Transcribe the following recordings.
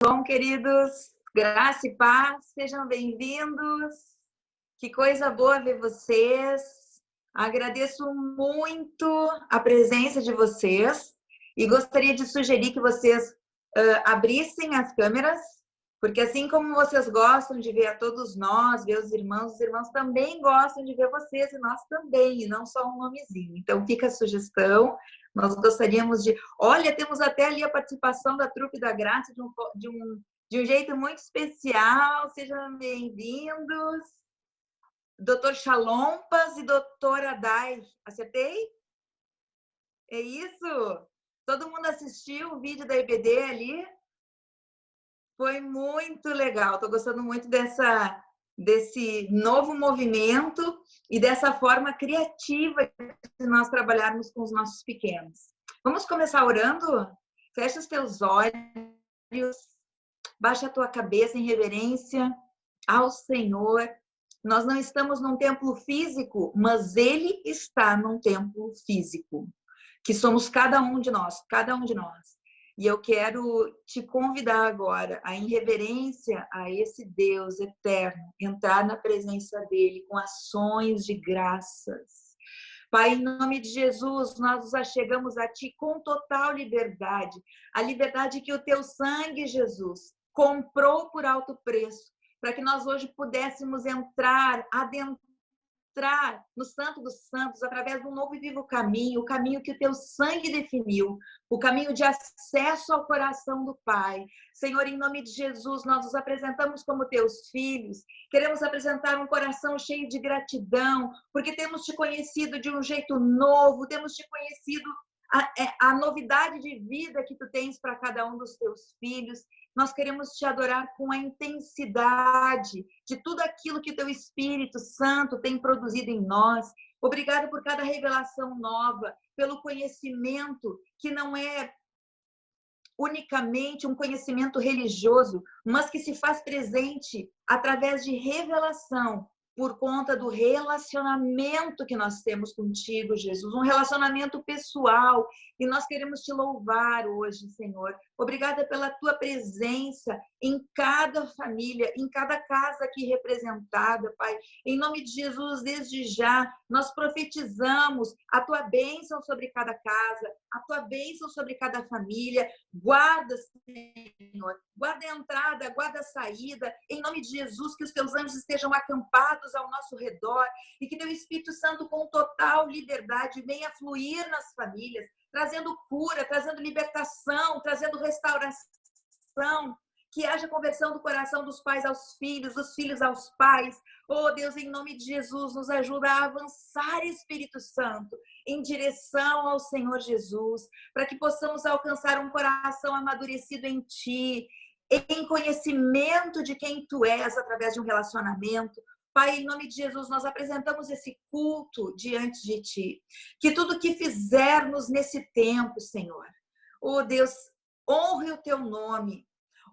Bom, queridos, graça e paz, sejam bem-vindos. Que coisa boa ver vocês. Agradeço muito a presença de vocês e gostaria de sugerir que vocês abrissem as câmeras, porque assim como vocês gostam de ver a todos nós, ver os irmãos também gostam de ver vocês e nós também, e não só um nomezinho. Então fica a sugestão. Nós gostaríamos de... Olha, temos até ali a participação da Trupe da Graça de um jeito muito especial. Sejam bem-vindos. Doutor Chalompas e doutora Dai. Acertei? É isso? Todo mundo assistiu o vídeo da IBD ali? Foi muito legal. Estou gostando muito desse novo movimento e dessa forma criativa de nós trabalharmos com os nossos pequenos. Vamos começar orando? Fecha os teus olhos, baixa a tua cabeça em reverência ao Senhor. Nós não estamos num templo físico, mas Ele está num templo físico, que somos cada um de nós, cada um de nós. E eu quero te convidar agora a, em reverência a esse Deus eterno, entrar na presença dEle com ações de graças. Pai, em nome de Jesus, nós nos achegamos a Ti com total liberdade. A liberdade que o Teu sangue, Jesus, comprou por alto preço, para que nós hoje pudéssemos adentrar no Santo dos Santos, através de um novo e vivo caminho, o caminho que o Teu sangue definiu, o caminho de acesso ao coração do Pai. Senhor, em nome de Jesus, nós nos apresentamos como Teus filhos, queremos apresentar um coração cheio de gratidão, porque temos Te conhecido de um jeito novo, temos Te conhecido a novidade de vida que Tu tens para cada um dos Teus filhos. Nós queremos Te adorar com a intensidade de tudo aquilo que o Teu Espírito Santo tem produzido em nós. Obrigado por cada revelação nova, pelo conhecimento que não é unicamente um conhecimento religioso, mas que se faz presente através de revelação, por conta do relacionamento que nós temos contigo, Jesus, um relacionamento pessoal, e nós queremos Te louvar hoje, Senhor. Obrigada pela Tua presença em cada família, em cada casa aqui representada, Pai. Em nome de Jesus, desde já, nós profetizamos a Tua bênção sobre cada casa, a Tua bênção sobre cada família. Guarda, Senhor, guarda a entrada, guarda a saída, em nome de Jesus, que os Teus anjos estejam acampados ao nosso redor e que Teu Espírito Santo, com total liberdade, venha fluir nas famílias, trazendo cura, trazendo libertação, trazendo restauração, que haja conversão do coração dos pais aos filhos, dos filhos aos pais. Oh, Deus, em nome de Jesus, nos ajuda a avançar, Espírito Santo, em direção ao Senhor Jesus, para que possamos alcançar um coração amadurecido em Ti, em conhecimento de quem Tu és, através de um relacionamento. Pai, em nome de Jesus, nós apresentamos esse culto diante de Ti. Que tudo que fizermos nesse tempo, Senhor, oh Deus, honre o Teu nome,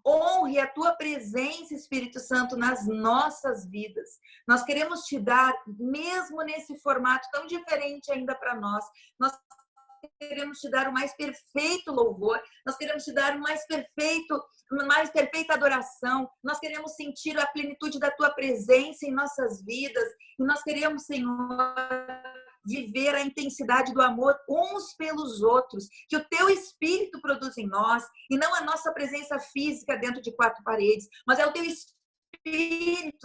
honre a Tua presença, Espírito Santo, nas nossas vidas. Nós queremos Te dar, mesmo nesse formato tão diferente ainda para nós queremos Te dar o mais perfeito louvor, nós queremos Te dar o mais perfeita adoração, nós queremos sentir a plenitude da Tua presença em nossas vidas, e nós queremos, Senhor, viver a intensidade do amor uns pelos outros, que o Teu Espírito produz em nós, e não a nossa presença física dentro de quatro paredes, mas é o Teu Espírito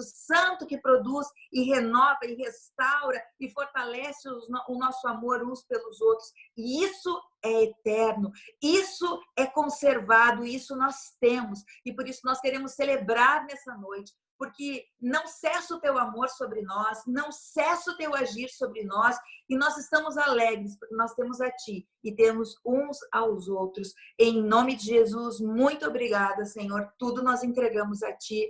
Santo que produz e renova e restaura e fortalece o nosso amor uns pelos outros. E isso é eterno, isso é conservado, isso nós temos. E por isso nós queremos celebrar nessa noite, porque não cessa o Teu amor sobre nós, não cessa o Teu agir sobre nós, e nós estamos alegres, porque nós temos a Ti e temos uns aos outros. Em nome de Jesus, muito obrigada, Senhor, tudo nós entregamos a Ti.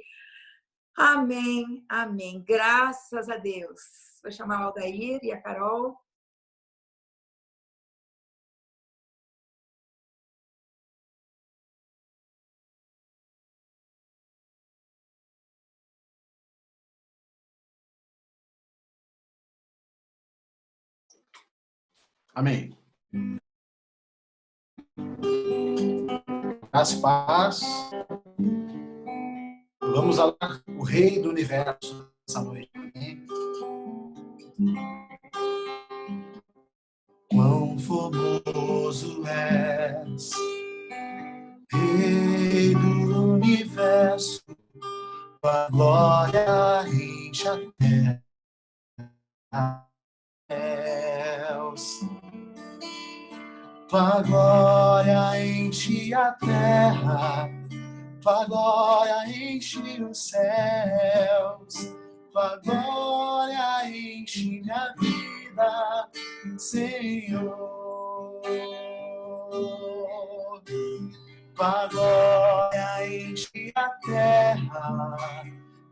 Amém, amém. Graças a Deus. Vou chamar o Aldair e a Carol. Amém. As paz. Vamos adorar o Rei do Universo essa noite. Amém? Quão formoso és, Rei do Universo, tua glória enche a terra. Tua glória enche a terra, tua glória enche os céus, tua glória enche minha vida, Senhor. Tua glória enche a terra,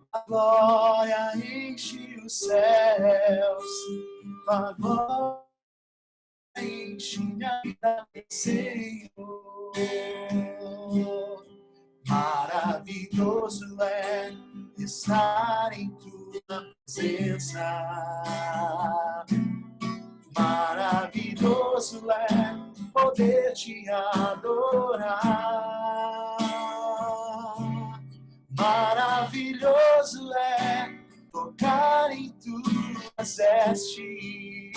tua glória enche os céus, tua glória enche minha vida, Senhor. Maravilhoso é estar em tua presença. Maravilhoso é poder te adorar. Maravilhoso é tocar em tuas vestes.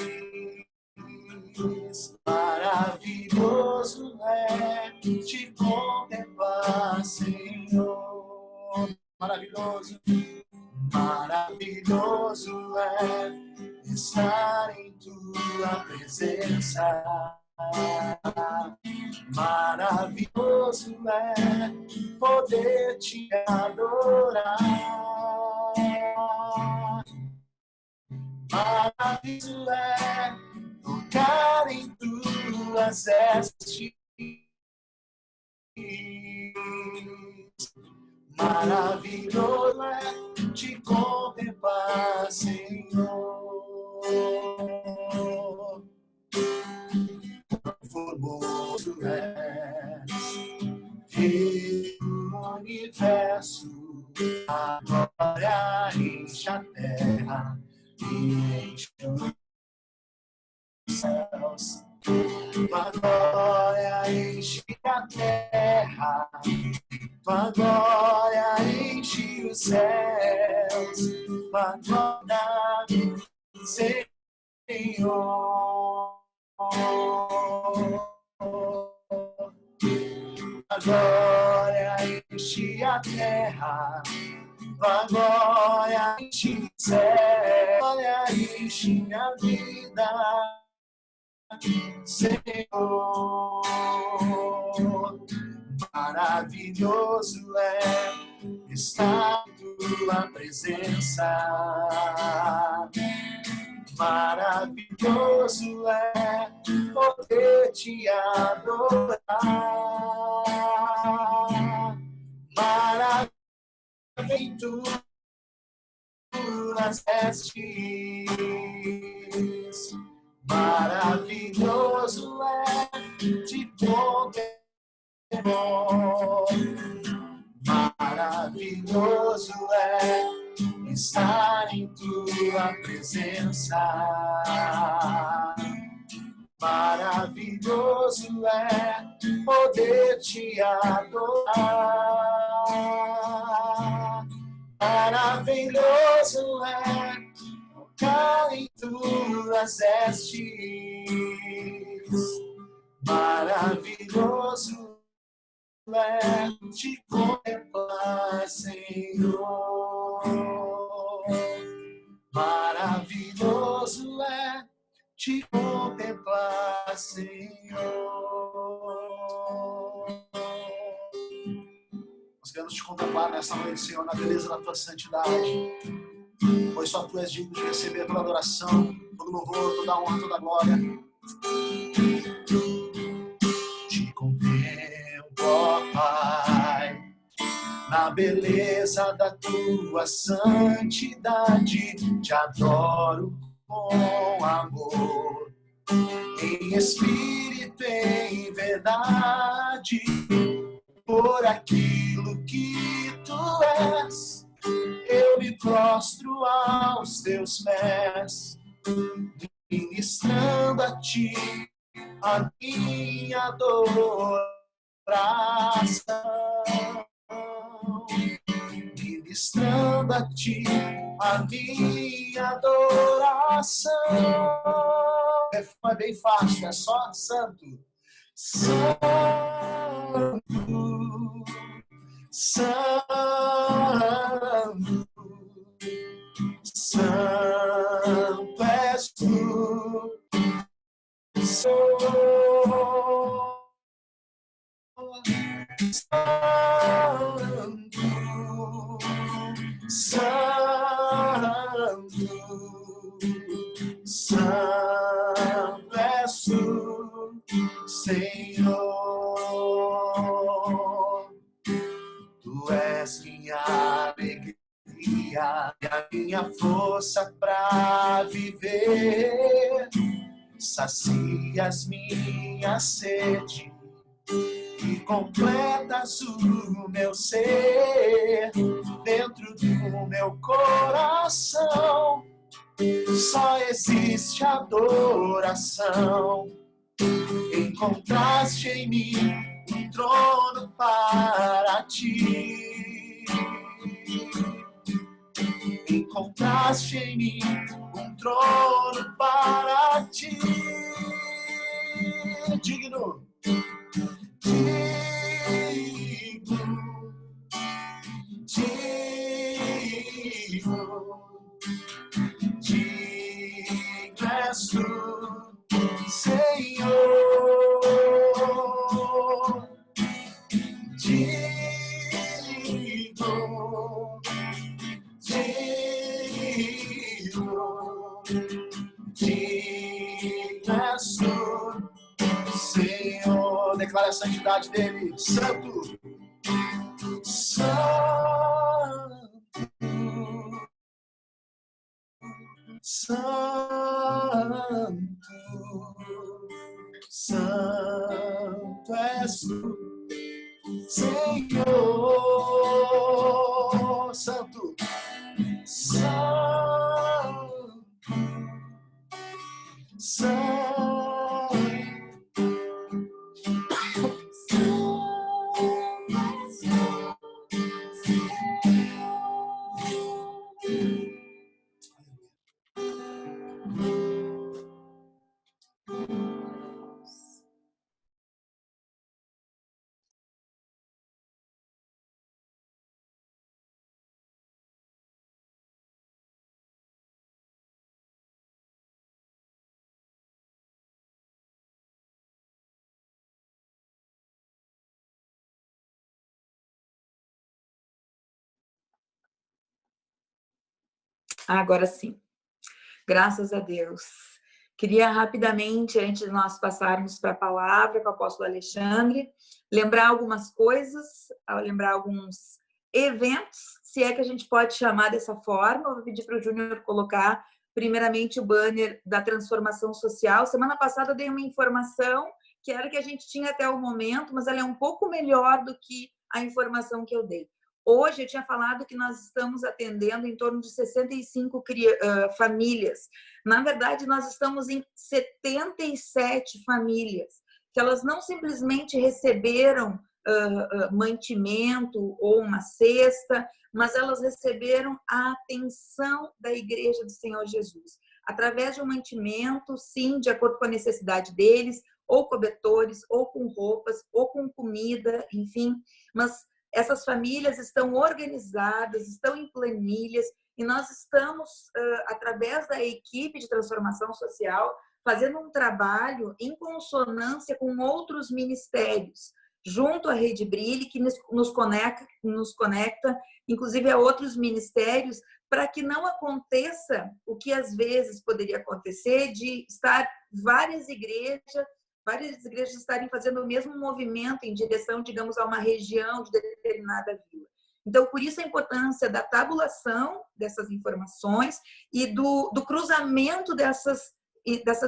Maravilhoso é te contemplar, Senhor. Maravilhoso, maravilhoso é estar em tua presença. Maravilhoso é poder te adorar. Maravilhoso é tocar em tuas vestes. Maravilhoso é te contemplar, Senhor. Formoso és, Rei do Universo, a glória enche a terra e enche os céus. Tua glória enche a terra, tua glória enche os céus, tua glória, Senhor. A glória enche a terra, tua glória enche o céu, glória enche minha vida, Senhor. Maravilhoso é estar em tua presença. Maravilhoso é poder te adorar. Maravilhoso tuas vestes. Maravilhoso é te contemplar. Maravilhoso é estar em tua presença. Maravilhoso é poder te adorar. Maravilhoso é tocar em tuas vestes. Maravilhoso é te contemplar, Senhor. Maravilhoso é te contemplar, Senhor. Nós queremos te contemplar nessa noite, Senhor, na beleza da tua santidade. Pois só tu és digno de receber toda adoração, todo louvor, toda honra, toda glória. Te contemplo, ó Pai, na beleza da tua santidade. Te adoro com amor, em espírito e em verdade, por aquilo que tu és. Eu me prostro aos teus pés, ministrando a ti a minha adoração. Me ministrando a ti a minha adoração. É bem fácil, é só santo. Santo, santo, santo és tu. Santo, santo és tu, Senhor. Tu és minha alegria e a minha força pra viver. Sacias minha sede e completas o meu ser. Dentro do meu coração só existe adoração. Encontraste em mim um trono para ti. Encontraste em mim um trono para ti. Digno, digno, digno, digno és tu, Senhor. Digno, digno és tu, Senhor. Declara a santidade dele. Santo, santo, santo, santo és tu, Senhor. Santo, santo, santo. Agora sim. Graças a Deus. Queria rapidamente, antes de nós passarmos para a palavra com o apóstolo Alexandre, lembrar algumas coisas, lembrar alguns eventos, se é que a gente pode chamar dessa forma. Eu vou pedir para o Júnior colocar, primeiramente, o banner da transformação social. Semana passada eu dei uma informação que era que a gente tinha até o momento, mas ela é um pouco melhor do que a informação que eu dei. Hoje eu tinha falado que nós estamos atendendo em torno de 65 famílias. Na verdade, nós estamos em 77 famílias, que elas não simplesmente receberam mantimento ou uma cesta, mas elas receberam a atenção da Igreja do Senhor Jesus, através de um mantimento, sim, de acordo com a necessidade deles, ou cobertores, ou com roupas, ou com comida, enfim, mas essas famílias estão organizadas, estão em planilhas, e nós estamos, através da equipe de transformação social, fazendo um trabalho em consonância com outros ministérios, junto à Rede Brilhe, que nos conecta, inclusive a outros ministérios, para que não aconteça o que às vezes poderia acontecer, de estar várias igrejas estarem fazendo o mesmo movimento em direção, digamos, a uma região de determinada vila. Então, por isso a importância da tabulação dessas informações e do cruzamento dessas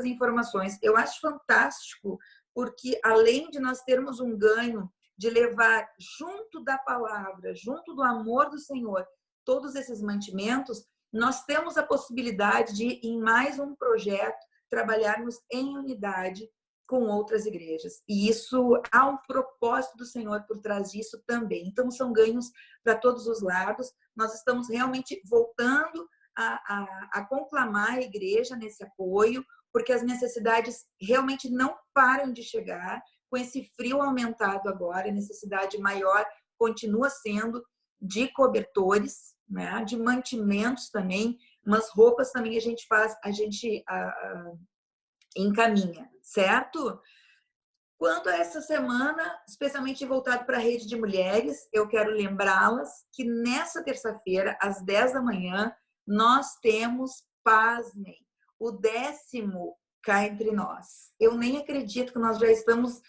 informações. Eu acho fantástico, porque além de nós termos um ganho de levar junto da palavra, junto do amor do Senhor, todos esses mantimentos, nós temos a possibilidade de, em mais um projeto, trabalharmos em unidade, com outras igrejas. E isso há um propósito do Senhor por trás disso também. Então, são ganhos para todos os lados. Nós estamos realmente voltando a conclamar a igreja nesse apoio, porque as necessidades realmente não param de chegar. Com esse frio aumentado agora, a necessidade maior continua sendo de cobertores, né? De mantimentos também, umas roupas também a gente encaminha, certo? Quanto a essa semana, especialmente voltado para a rede de mulheres, eu quero lembrá-las que nessa terça-feira, às 10 da manhã, nós temos, pasmem, o 10º Cá Entre Nós. Eu nem acredito que nós já estamos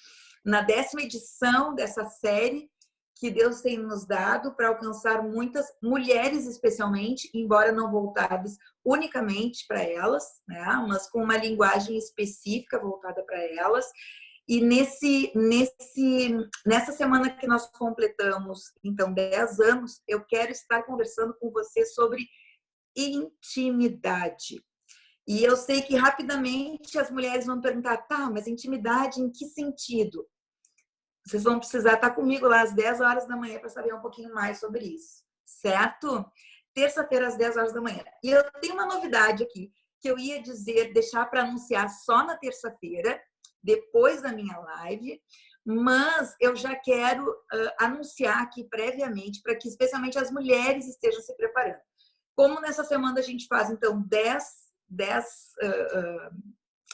na 10ª edição dessa série que Deus tem nos dado para alcançar muitas mulheres, especialmente, embora não voltadas unicamente para elas, né? Mas com uma linguagem específica voltada para elas. E nessa semana que nós completamos, então, 10 anos, eu quero estar conversando com você sobre intimidade. E eu sei que rapidamente as mulheres vão perguntar, tá, mas intimidade em que sentido? Vocês vão precisar estar comigo lá às 10 horas da manhã para saber um pouquinho mais sobre isso, certo? Terça-feira às 10 horas da manhã. E eu tenho uma novidade aqui, que eu ia deixar para anunciar só na terça-feira, depois da minha live, mas eu já quero anunciar aqui previamente, para que especialmente as mulheres estejam se preparando. Como nessa semana a gente faz, então,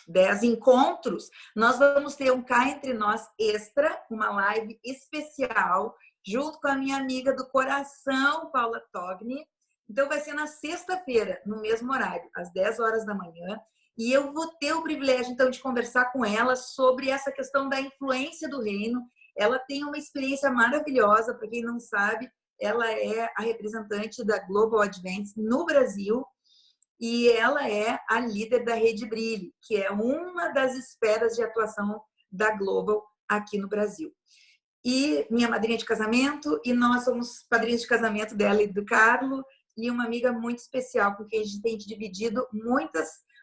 10 encontros, nós vamos ter um Cá Entre Nós extra, uma live especial, junto com a minha amiga do coração, Paula Togni. Então, vai ser na sexta-feira, no mesmo horário, às 10 horas da manhã. E eu vou ter o privilégio, então, de conversar com ela sobre essa questão da influência do reino. Ela tem uma experiência maravilhosa, para quem não sabe, ela é a representante da Global Advance no Brasil, e ela é a líder da Rede Brilhe, que é uma das esferas de atuação da Global aqui no Brasil. E minha madrinha de casamento, e nós somos padrinhos de casamento dela e do Carlo, e uma amiga muito especial, com quem a gente tem dividido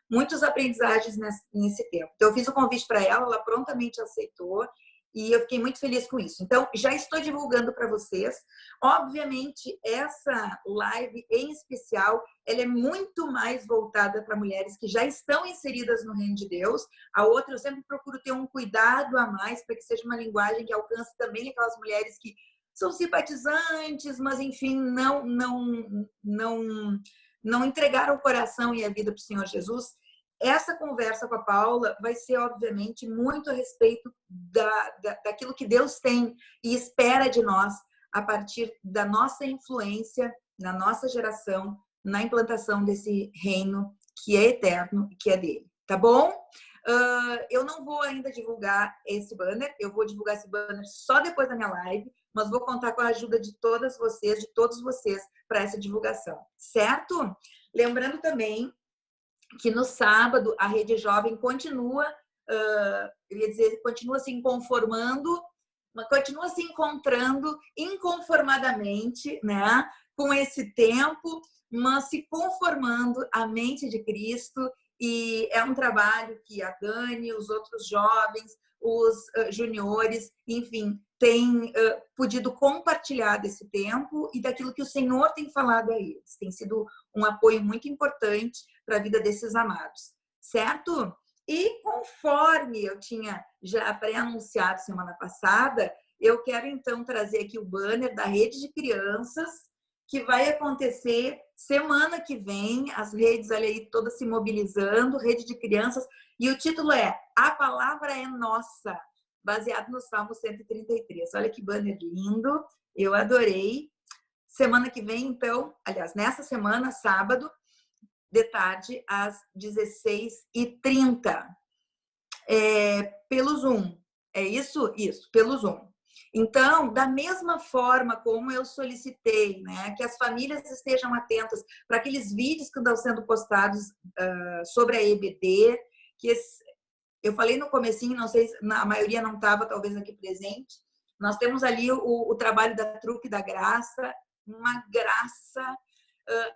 muitos aprendizagens nesse tempo. Então, eu fiz o convite para ela, ela prontamente aceitou, e eu fiquei muito feliz com isso. Então, já estou divulgando para vocês. Obviamente, essa live em especial, ela é muito mais voltada para mulheres que já estão inseridas no reino de Deus. A outra, eu sempre procuro ter um cuidado a mais para que seja uma linguagem que alcance também aquelas mulheres que são simpatizantes, mas, enfim, não entregaram o coração e a vida para o Senhor Jesus. Essa conversa com a Paula vai ser, obviamente, muito a respeito daquilo que Deus tem e espera de nós a partir da nossa influência na nossa geração, na implantação desse reino que é eterno e que é dele. Tá bom? Eu não vou ainda divulgar esse banner, eu vou divulgar esse banner só depois da minha live, mas vou contar com a ajuda de todas vocês, de todos vocês, para essa divulgação, certo? Lembrando também que no sábado a Rede Jovem continua, continua se conformando, mas continua se encontrando inconformadamente, né, com esse tempo, mas se conformando à mente de Cristo. E é um trabalho que a Dani, os outros jovens, os juniores, enfim, têm podido compartilhar desse tempo e daquilo que o Senhor tem falado a eles. Tem sido um apoio muito importante para a vida desses amados, certo? E conforme eu tinha já pré-anunciado semana passada, eu quero então trazer aqui o banner da Rede de Crianças, que vai acontecer semana que vem, as redes ali todas se mobilizando, Rede de Crianças, e o título é A Palavra é Nossa, baseado no Salmo 133. Olha que banner lindo, eu adorei. Semana que vem, então, aliás, nessa semana, sábado, de tarde, às 16h30, pelo Zoom. É isso? Isso, pelo Zoom. Então, da mesma forma como eu solicitei, né, que as famílias estejam atentas para aqueles vídeos que estão sendo postados sobre a EBD, que eu falei no comecinho, não sei, a maioria não estava talvez aqui presente, nós temos ali o trabalho da Truque da Graça, uma graça,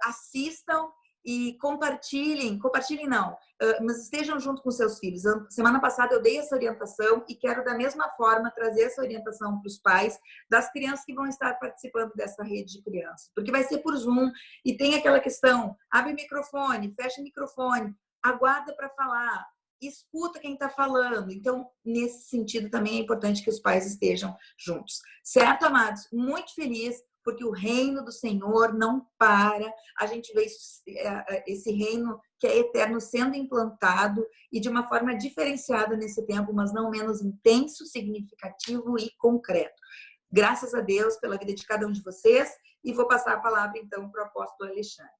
assistam e compartilhem não, mas estejam junto com seus filhos. Semana passada eu dei essa orientação e quero da mesma forma trazer essa orientação para os pais das crianças que vão estar participando dessa rede de crianças, porque vai ser por Zoom e tem aquela questão, abre o microfone, fecha o microfone, aguarda para falar, escuta quem está falando. Então, nesse sentido também é importante que os pais estejam juntos. Certo, amados? Muito feliz, porque o reino do Senhor não para. A gente vê esse reino que é eterno sendo implantado e de uma forma diferenciada nesse tempo, mas não menos intenso, significativo e concreto. Graças a Deus pela vida de cada um de vocês e vou passar a palavra então para o apóstolo Alexandre.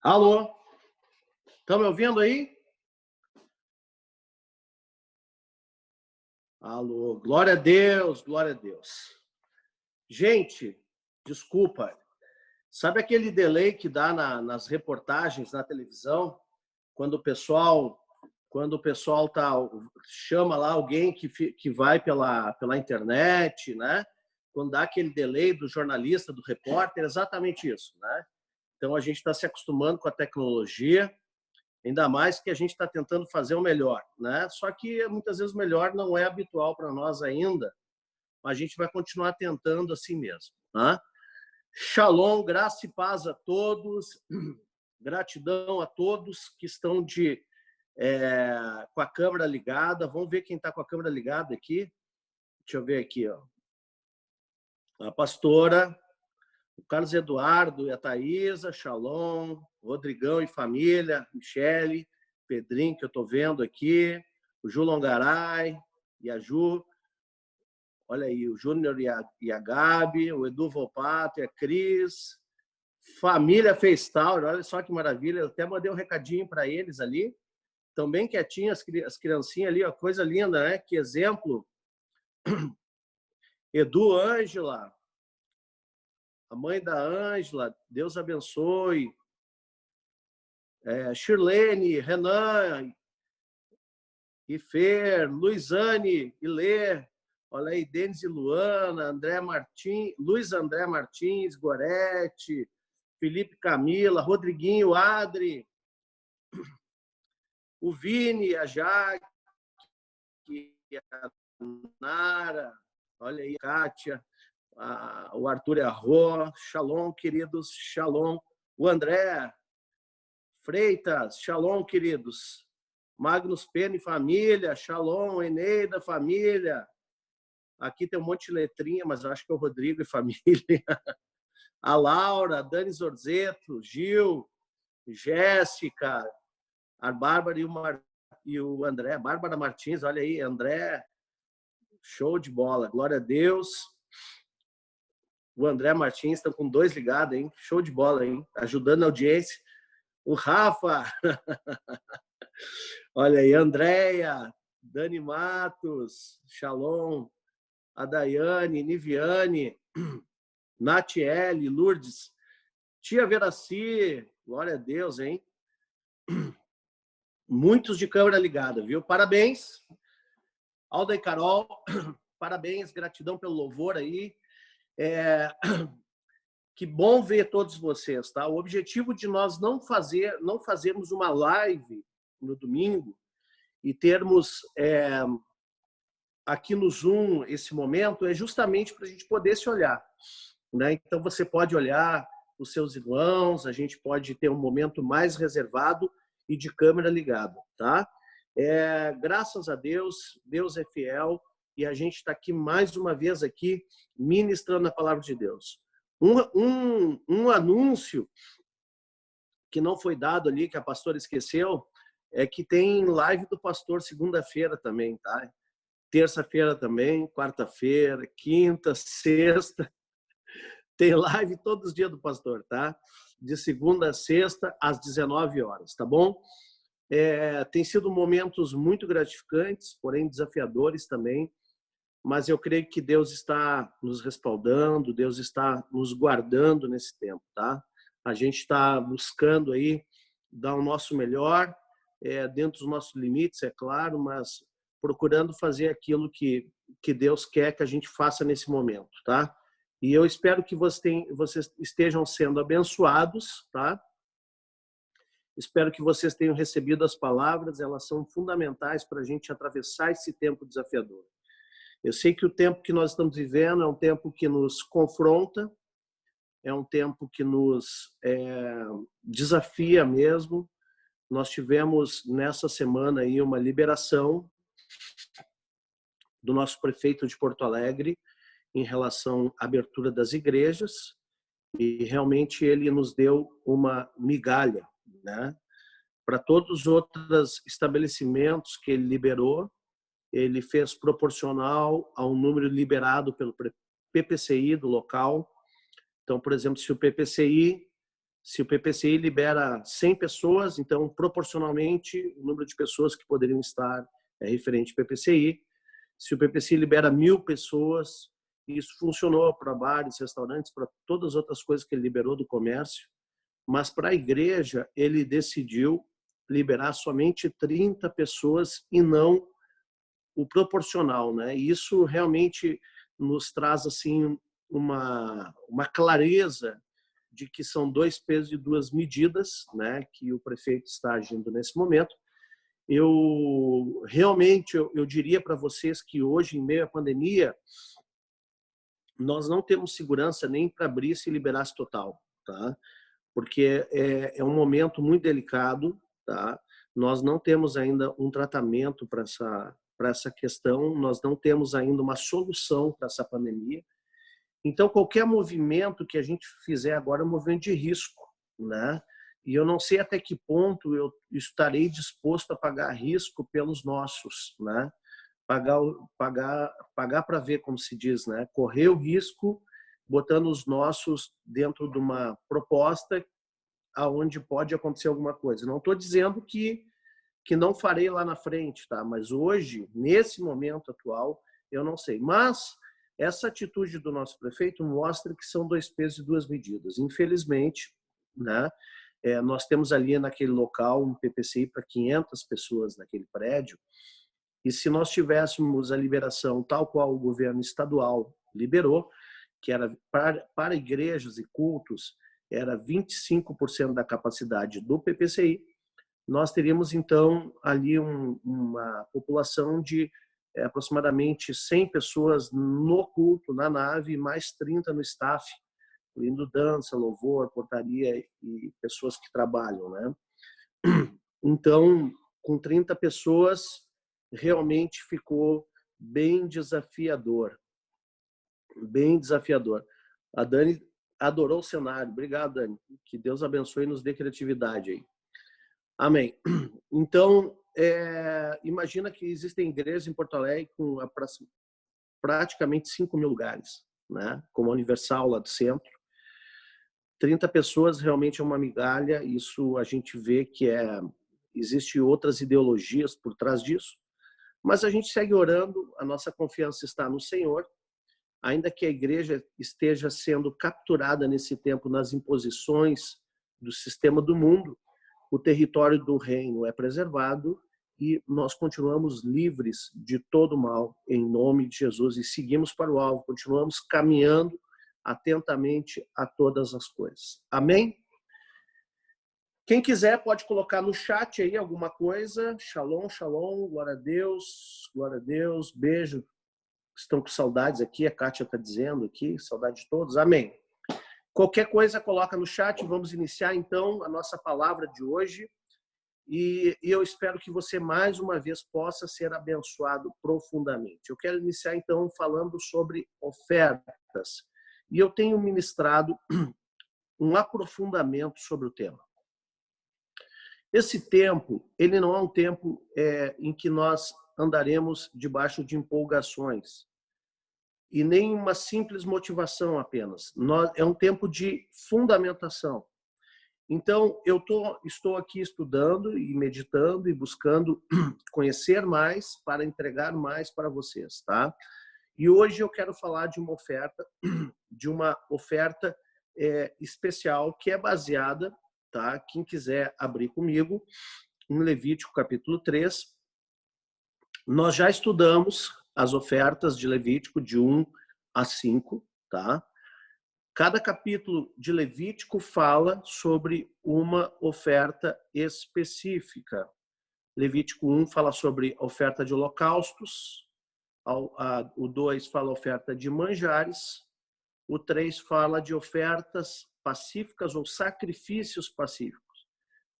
Alô? Estão me ouvindo aí? Alô, glória a Deus, glória a Deus. Gente, desculpa, sabe aquele delay que dá nas reportagens na televisão, quando o pessoal chama lá alguém que vai pela internet, né? Quando dá aquele delay do jornalista, do repórter, é exatamente isso, né? Então a gente está se acostumando com a tecnologia, ainda mais que a gente está tentando fazer o melhor, né? Só que muitas vezes o melhor não é habitual para nós ainda, mas a gente vai continuar tentando assim mesmo, né? Shalom, graça e paz a todos, gratidão a todos que estão com a câmera ligada. Vamos ver quem está com a câmera ligada aqui. Deixa eu ver aqui, ó. A pastora, o Carlos Eduardo e a Thaisa, Shalom, Rodrigão e família, Michele, Pedrinho, que eu estou vendo aqui, o Ju Longaray e a Ju, olha aí, o Júnior e a Gabi, o Edu Volpato e a Cris, família FaceTower, olha só que maravilha, eu até mandei um recadinho para eles ali, estão bem quietinhas as criancinhas ali, ó, coisa linda, né? Que exemplo. Edu, Ângela, a mãe da Ângela, Deus abençoe. Shirlene, Renan e Fer, Luizane e Lê, olha aí, Denis e Luana, Luiz André Martins, Gorete, Felipe Camila, Rodriguinho, Adri, o Vini, a Jaque, a Nara, olha aí, a Kátia, o Arthur e a Rô, Shalom, queridos, Shalom, o André Freitas, Shalom, queridos, Magnus Pena e família, Shalom, Eneida, família, aqui tem um monte de letrinha, mas eu acho que é o Rodrigo e família, a Laura, a Dani Zorzeto, Gil, Jéssica, a Bárbara e o André, Bárbara Martins, olha aí, André, show de bola, glória a Deus. O André Martins, estão com 2 ligados, hein? Show de bola, hein? Ajudando a audiência. O Rafa, olha aí, Andréia, Dani Matos, Shalom, a Daiane, Niviane, Natiele, Lourdes, tia Veraci, glória a Deus, hein? Muitos de câmera ligada, viu? Parabéns, Alda e Carol, parabéns, gratidão pelo louvor aí. Que bom ver todos vocês, tá? O objetivo de nós não fazermos uma live no domingo e termos aqui no Zoom esse momento é justamente para a gente poder se olhar, né? Então você pode olhar os seus irmãos, a gente pode ter um momento mais reservado e de câmera ligada, tá? Graças a Deus, Deus é fiel e a gente está aqui mais uma vez aqui ministrando a palavra de Deus. Um anúncio que não foi dado ali, que a pastora esqueceu, é que tem live do pastor segunda-feira também, tá? Terça-feira também, quarta-feira, quinta, sexta. Tem live todos os dias do pastor, tá? De segunda a sexta, às 19 horas, tá bom? Tem sido momentos muito gratificantes, porém desafiadores também, mas eu creio que Deus está nos respaldando, Deus está nos guardando nesse tempo, tá? A gente está buscando aí dar o nosso melhor, dentro dos nossos limites, é claro, mas procurando fazer aquilo que Deus quer que a gente faça nesse momento, tá? E eu espero que vocês estejam sendo abençoados, tá? Espero que vocês tenham recebido as palavras, elas são fundamentais para a gente atravessar esse tempo desafiador. Eu sei que o tempo que nós estamos vivendo é um tempo que nos confronta, é um tempo que nos desafia mesmo. Nós tivemos nessa semana aí uma liberação do nosso prefeito de Porto Alegre em relação à abertura das igrejas e realmente ele nos deu uma migalha, né? Para todos os outros estabelecimentos que ele liberou, ele fez proporcional ao número liberado pelo PPCI do local. Então, por exemplo, se o PPCI libera 100 pessoas, então, proporcionalmente, o número de pessoas que poderiam estar é referente ao PPCI. Se o PPCI libera 1.000 pessoas, isso funcionou para bares, restaurantes, para todas as outras coisas que ele liberou do comércio. Mas para a igreja, ele decidiu liberar somente 30 pessoas e não o proporcional, né? E isso realmente nos traz assim uma clareza de que são 2 pesos e 2 medidas, né? Que o prefeito está agindo nesse momento. Eu realmente eu diria para vocês que hoje, em meio à pandemia, nós não temos segurança nem para abrir se liberasse total, tá? Porque é um momento muito delicado, tá? Nós não temos ainda um tratamento para essa questão, nós não temos ainda uma solução para essa pandemia. Então, qualquer movimento que a gente fizer agora é um movimento de risco, né? E eu não sei até que ponto eu estarei disposto a pagar risco pelos nossos, né? Pagar para ver, como se diz, né? Correr o risco botando os nossos dentro de uma proposta aonde pode acontecer alguma coisa. Não estou dizendo que não farei lá na frente, tá? Mas hoje, nesse momento atual, eu não sei. Mas essa atitude do nosso prefeito mostra que são 2 pesos e 2 medidas. Infelizmente, né? Nós temos ali naquele local um PPCI para 500 pessoas naquele prédio. E se nós tivéssemos a liberação tal qual o governo estadual liberou, que era para igrejas e cultos, era 25% da capacidade do PPCI, nós teríamos, então, ali uma população de aproximadamente 100 pessoas no culto, na nave, mais 30 no staff, incluindo dança, louvor, portaria e pessoas que trabalham, né? Então, com 30 pessoas, realmente ficou bem desafiador. Bem desafiador. A Dani adorou o cenário. Obrigado, Dani. Que Deus abençoe e nos dê criatividade aí. Amém. Então, imagina que existem igrejas em Porto Alegre com praticamente 5.000 lugares, né? Como a Universal lá do centro. 30 pessoas realmente é uma migalha. Isso a gente vê que existe outras ideologias por trás disso. Mas a gente segue orando, a nossa confiança está no Senhor. Ainda que a igreja esteja sendo capturada nesse tempo nas imposições do sistema do mundo, o território do reino é preservado e nós continuamos livres de todo mal, em nome de Jesus, e seguimos para o alvo, continuamos caminhando atentamente a todas as coisas. Amém? Quem quiser pode colocar no chat aí alguma coisa. Shalom, shalom, glória a Deus, beijo. Estão com saudades aqui, a Kátia está dizendo aqui, saudade de todos, amém. Qualquer coisa coloca no chat, vamos iniciar então a nossa palavra de hoje. e eu espero que você, mais uma vez, possa ser abençoado profundamente. Eu quero iniciar, então, falando sobre ofertas. E eu tenho ministrado um aprofundamento sobre o tema. Esse tempo, ele não é um tempo em que nós andaremos debaixo de empolgações e nem uma simples motivação apenas. É um tempo de fundamentação. Então, estou aqui estudando e meditando e buscando conhecer mais para entregar mais para vocês, tá? E hoje eu quero falar de uma oferta especial que é baseada, tá? Quem quiser abrir comigo, em Levítico capítulo 3. Nós já estudamos as ofertas de Levítico de 1 a 5, tá? Cada capítulo de Levítico fala sobre uma oferta específica. Levítico 1 fala sobre oferta de holocaustos, o 2 fala oferta de manjares, o 3 fala de ofertas pacíficas ou sacrifícios pacíficos.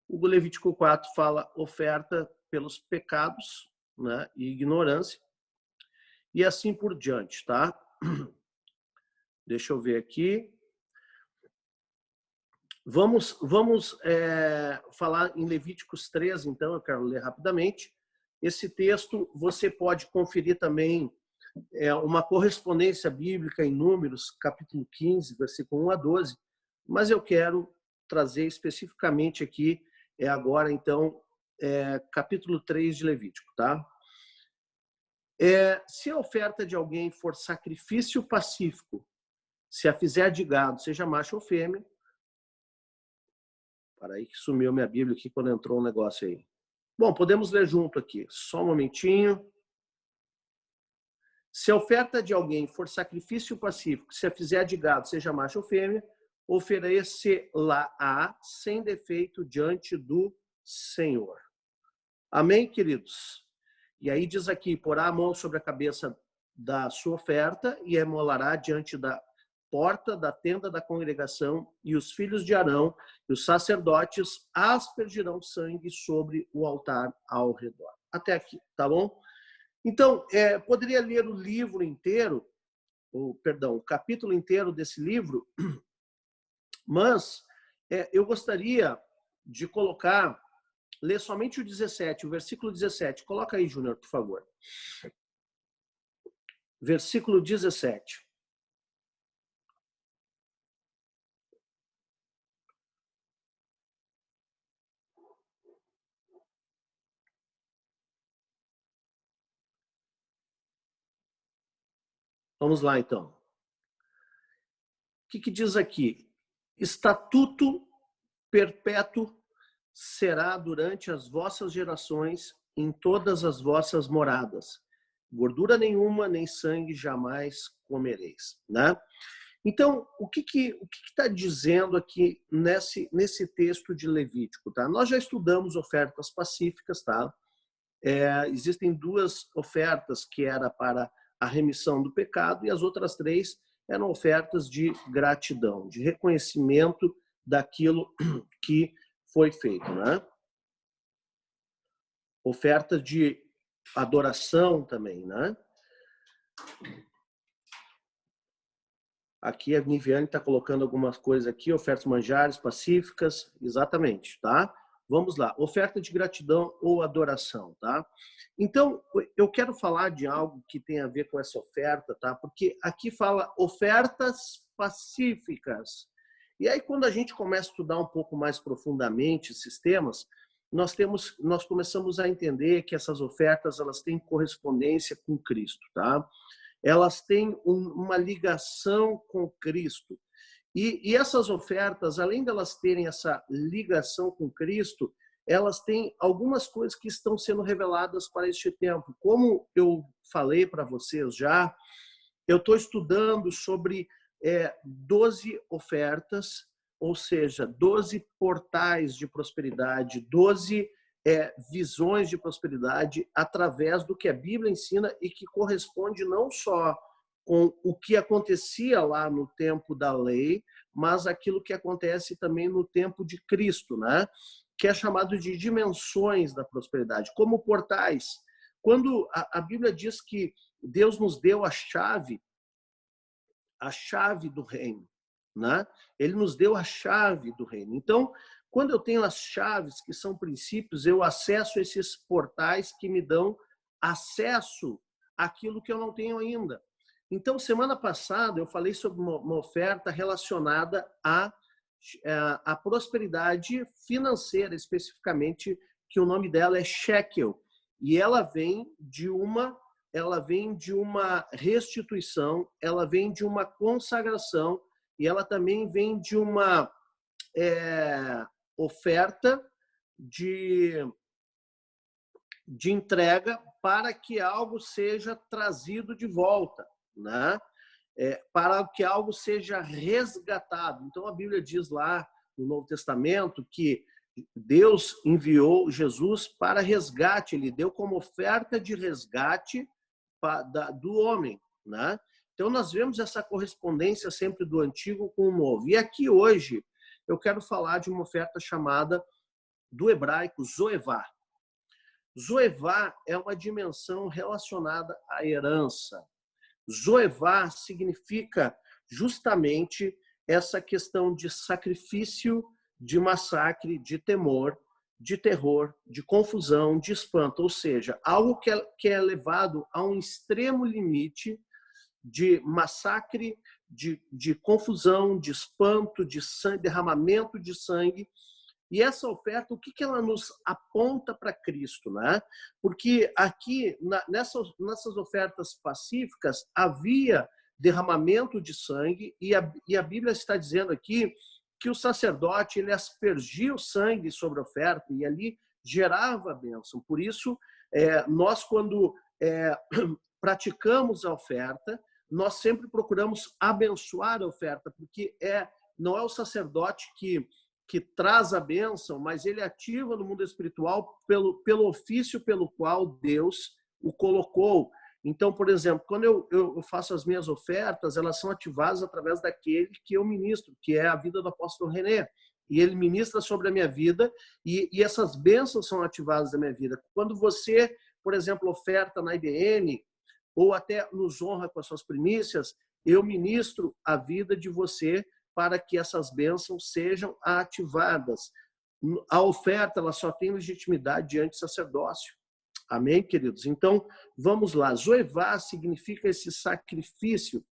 O Levítico 4 fala oferta pelos pecados, né, e ignorância, e assim por diante, tá? Deixa eu ver aqui. Vamos falar em Levíticos 3, então, eu quero ler rapidamente. Esse texto você pode conferir também uma correspondência bíblica em Números, capítulo 15, versículo 1 a 12, mas eu quero trazer especificamente aqui, agora, então, capítulo 3 de Levítico, tá? Se a oferta de alguém for sacrifício pacífico, se a fizer de gado, seja macho ou fêmea. Para aí que sumiu minha Bíblia aqui quando entrou um negócio aí. Bom, podemos ler junto aqui. Só um momentinho. Se a oferta de alguém for sacrifício pacífico, se a fizer de gado, seja macho ou fêmea, oferecer-lá-á sem defeito diante do Senhor. Amém, queridos? E aí diz aqui, porá a mão sobre a cabeça da sua oferta e emolará diante da porta da tenda da congregação, e os filhos de Arão e os sacerdotes aspergirão sangue sobre o altar ao redor. Até aqui, tá bom? Então, poderia ler o livro inteiro, o capítulo inteiro desse livro, mas eu gostaria de ler somente o 17, o versículo 17. Coloca aí, Júnior, por favor. Versículo 17. Vamos lá, então. O que diz aqui? Estatuto perpétuo será durante as vossas gerações em todas as vossas moradas. Gordura nenhuma, nem sangue jamais comereis, né? Então, o que está dizendo aqui nesse texto de Levítico, tá? Nós já estudamos ofertas pacíficas, tá? Existem duas ofertas que era para a remissão do pecado e as outras 3 eram ofertas de gratidão, de reconhecimento daquilo que foi feito, né? Oferta de adoração também, né? Aqui a Niviane está colocando algumas coisas aqui, ofertas manjares pacíficas, exatamente, tá? Vamos lá, oferta de gratidão ou adoração, tá? Então, eu quero falar de algo que tem a ver com essa oferta, tá? Porque aqui fala ofertas pacíficas. E aí, quando a gente começa a estudar um pouco mais profundamente esses temas, nós começamos a entender que essas ofertas, elas têm correspondência com Cristo, tá? Elas têm uma ligação com Cristo. E essas ofertas, além de elas terem essa ligação com Cristo, elas têm algumas coisas que estão sendo reveladas para este tempo. Como eu falei para vocês já, eu estou estudando sobre 12 ofertas, ou seja, 12 portais de prosperidade, 12 visões de prosperidade através do que a Bíblia ensina e que corresponde não só com o que acontecia lá no tempo da lei, mas aquilo que acontece também no tempo de Cristo, né? que é chamado de dimensões da prosperidade, como portais. Quando a Bíblia diz que Deus nos deu a chave do reino, né? Ele nos deu a chave do reino. Então, quando eu tenho as chaves, que são princípios, eu acesso esses portais que me dão acesso àquilo que eu não tenho ainda. Então, semana passada, eu falei sobre uma oferta relacionada à prosperidade financeira, especificamente, que o nome dela é shekel. E ela vem de uma restituição, ela vem de uma consagração, e ela também vem de uma oferta de entrega para que algo seja trazido de volta, né? Para que algo seja resgatado. Então, a Bíblia diz lá no Novo Testamento que Deus enviou Jesus para resgate, ele deu como oferta de resgate do homem, né? Então, nós vemos essa correspondência sempre do antigo com o novo. E aqui hoje eu quero falar de uma oferta chamada, do hebraico, zoevá. Zoevá é uma dimensão relacionada à herança. Zoevá significa justamente essa questão de sacrifício, de massacre, de temor, de terror, de confusão, de espanto. Ou seja, algo que é levado a um extremo limite de massacre, de confusão, de espanto, de sangue, derramamento de sangue. E essa oferta, o que ela nos aponta para Cristo, né? Porque aqui, nessas ofertas pacíficas, havia derramamento de sangue, e a Bíblia está dizendo aqui que o sacerdote ele aspergia o sangue sobre a oferta e ali gerava a bênção. Por isso, nós, quando praticamos a oferta, nós sempre procuramos abençoar a oferta, porque não é o sacerdote que traz a bênção, mas ele ativa no mundo espiritual pelo ofício pelo qual Deus o colocou. Então, por exemplo, quando eu faço as minhas ofertas, elas são ativadas através daquele que eu ministro, que é a vida do apóstolo René. E ele ministra sobre a minha vida e essas bênçãos são ativadas na minha vida. Quando você, por exemplo, oferta na IBN ou até nos honra com as suas primícias, eu ministro a vida de você para que essas bênçãos sejam ativadas. A oferta ela só tem legitimidade diante do sacerdócio. Amém, queridos? Então, vamos lá. Zoevá significa esse sacrifício,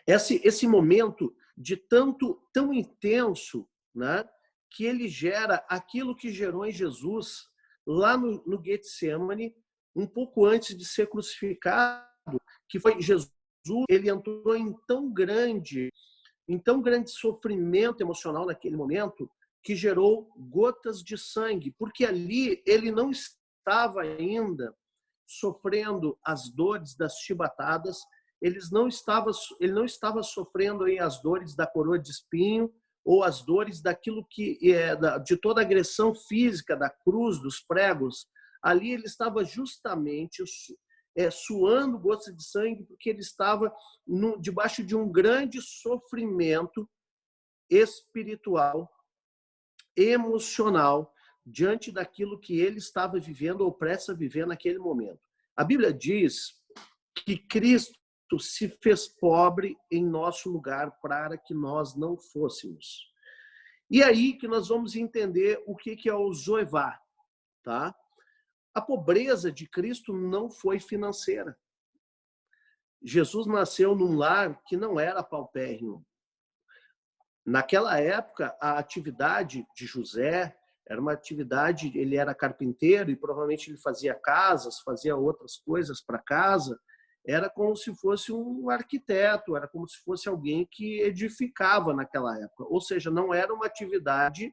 esse momento de tão intenso, né, que ele gera aquilo que gerou em Jesus lá no Getsemane, um pouco antes de ser crucificado, que foi Jesus. Ele entrou em tão grande sofrimento emocional naquele momento que gerou gotas de sangue, porque ali ele não estava ainda sofrendo as dores das chibatadas, ele não estava sofrendo aí as dores da coroa de espinho ou as dores daquilo de toda a agressão física da cruz, dos pregos. Ali ele estava justamente suando gotas de sangue, porque ele estava debaixo de um grande sofrimento espiritual, emocional, diante daquilo que ele estava vivendo ou prestes a viver naquele momento. A Bíblia diz que Cristo se fez pobre em nosso lugar para que nós não fôssemos. E aí que nós vamos entender o que é o zoevá, tá? A pobreza de Cristo não foi financeira. Jesus nasceu num lar que não era paupérrimo. Naquela época, a atividade de José era uma atividade, ele era carpinteiro e provavelmente ele fazia casas, fazia outras coisas para casa. Era como se fosse um arquiteto, era como se fosse alguém que edificava naquela época. Ou seja, não era uma atividade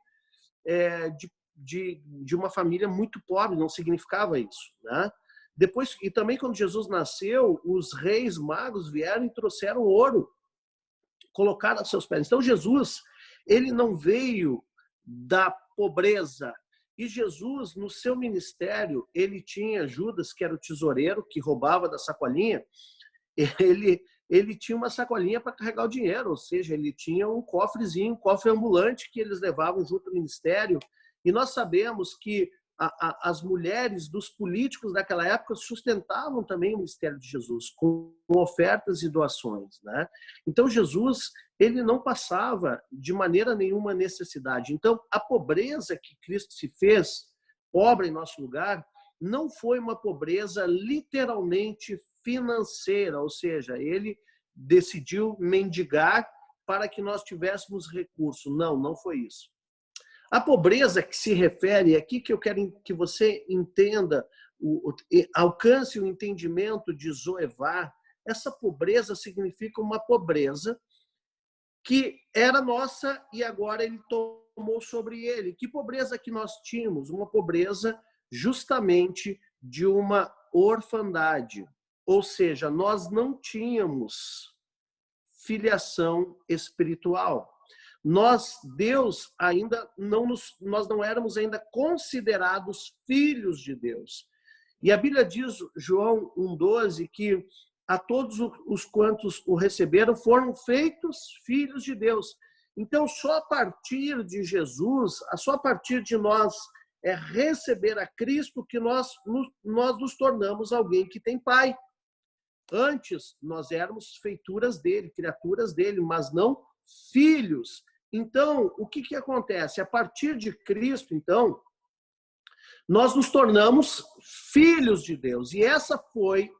de uma família muito pobre, não significava isso, né? Depois, e também quando Jesus nasceu, os reis magos vieram e trouxeram ouro, colocaram a seus pés. Então Jesus, ele não veio da pobreza. E Jesus, no seu ministério, ele tinha Judas, que era o tesoureiro, que roubava da sacolinha. ele tinha uma sacolinha para carregar o dinheiro, ou seja, ele tinha um cofrezinho, um cofre ambulante que eles levavam junto ao ministério. E nós sabemos que as mulheres dos políticos daquela época sustentavam também o ministério de Jesus com ofertas e doações, né? Então Jesus, ele não passava de maneira nenhuma necessidade. Então a pobreza que Cristo se fez pobre em nosso lugar não foi uma pobreza literalmente financeira, ou seja, ele decidiu mendigar para que nós tivéssemos recurso. Não, não foi isso. A pobreza que se refere, aqui que eu quero que você entenda, alcance o entendimento de Zoevá, essa pobreza significa uma pobreza que era nossa e agora ele tomou sobre ele. Que pobreza que nós tínhamos? Uma pobreza justamente de uma orfandade. Ou seja, nós não tínhamos filiação espiritual. Deus ainda nós não éramos ainda considerados filhos de Deus. E a Bíblia diz, João 1,12, que a todos os quantos o receberam foram feitos filhos de Deus. Então, só a partir de Jesus, só a partir de nós receber a Cristo que nós nos tornamos alguém que tem pai. Antes, nós éramos feituras dele, criaturas dele, mas não filhos. Então, o que acontece? A partir de Cristo, então, nós nos tornamos filhos de Deus. E essa foi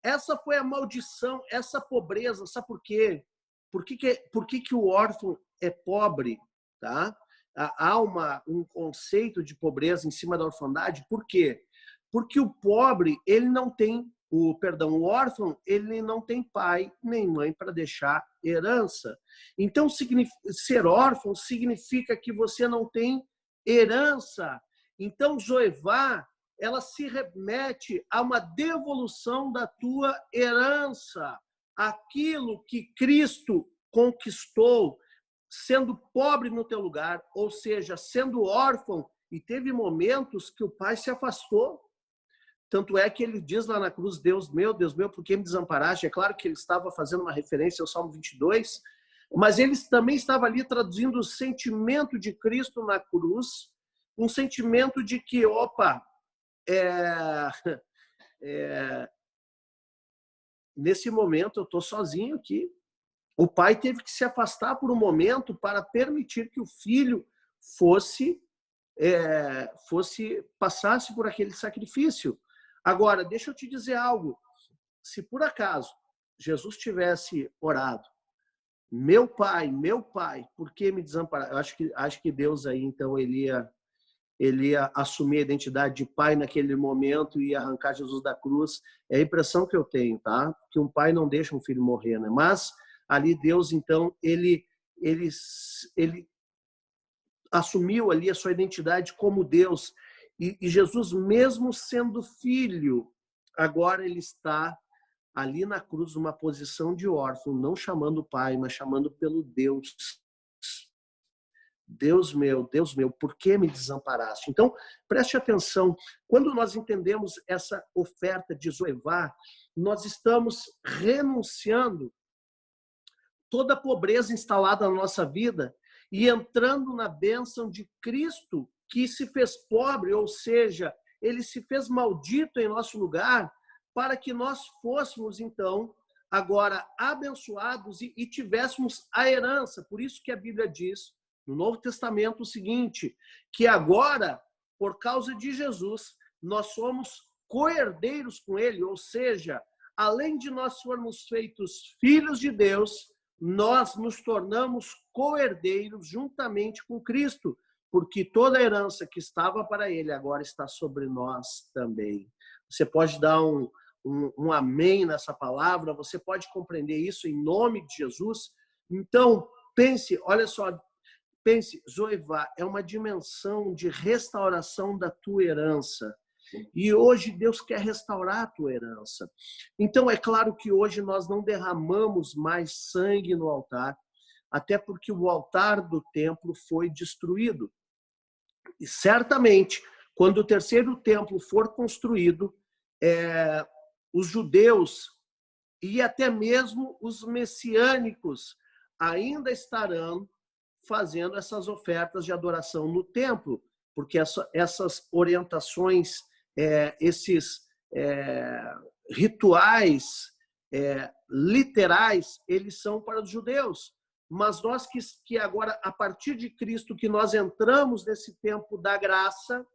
a maldição, essa pobreza. Sabe por quê? Por que o órfão é pobre? Tá? Há um conceito de pobreza em cima da orfandade. Por quê? Porque o pobre, ele não tem, o órfão, ele não tem pai nem mãe para deixar herança. Então, ser órfão significa que você não tem herança. Então, Zoevá, ela se remete a uma devolução da tua herança. Aquilo que Cristo conquistou, sendo pobre no teu lugar, ou seja, sendo órfão, e teve momentos que o pai se afastou. Tanto é que ele diz lá na cruz, Deus meu, por que me desamparaste? É claro que ele estava fazendo uma referência ao Salmo 22, mas ele também estava ali traduzindo o sentimento de Cristo na cruz, um sentimento de que, nesse momento eu estou sozinho aqui. O pai teve que se afastar por um momento para permitir que o filho passasse por aquele sacrifício. Agora, deixa eu te dizer algo. Se por acaso Jesus tivesse orado, meu pai, por que me desamparar? Eu acho que Deus aí, então, ele ia assumir a identidade de pai naquele momento e arrancar Jesus da cruz. É a impressão que eu tenho, tá? Que um pai não deixa um filho morrer, né? Mas ali Deus, então, ele assumiu ali a sua identidade como Deus. E Jesus, mesmo sendo filho, agora ele está ali na cruz numa posição de órfão, não chamando pai, mas chamando pelo Deus. Deus meu, por que me desamparaste? Então, preste atenção. Quando nós entendemos essa oferta de Zoevá, nós estamos renunciando toda a pobreza instalada na nossa vida e entrando na bênção de Cristo, que se fez pobre, ou seja, ele se fez maldito em nosso lugar, para que nós fôssemos, então, agora abençoados e tivéssemos a herança. Por isso que a Bíblia diz, no Novo Testamento, o seguinte, que agora, por causa de Jesus, nós somos co-herdeiros com ele, ou seja, além de nós formos feitos filhos de Deus, nós nos tornamos co-herdeiros juntamente com Cristo, porque toda a herança que estava para ele agora está sobre nós também. Você pode dar um amém nessa palavra, você pode compreender isso em nome de Jesus. Então, olha só, Zoevá é uma dimensão de restauração da tua herança. E hoje Deus quer restaurar a tua herança. Então, é claro que hoje nós não derramamos mais sangue no altar, até porque o altar do templo foi destruído. E certamente, quando o terceiro templo for construído, os judeus e até mesmo os messiânicos ainda estarão fazendo essas ofertas de adoração no templo, porque essas orientações, esses rituais literais, eles são para os judeus. Mas nós que agora, a partir de Cristo, que nós entramos nesse tempo da graça,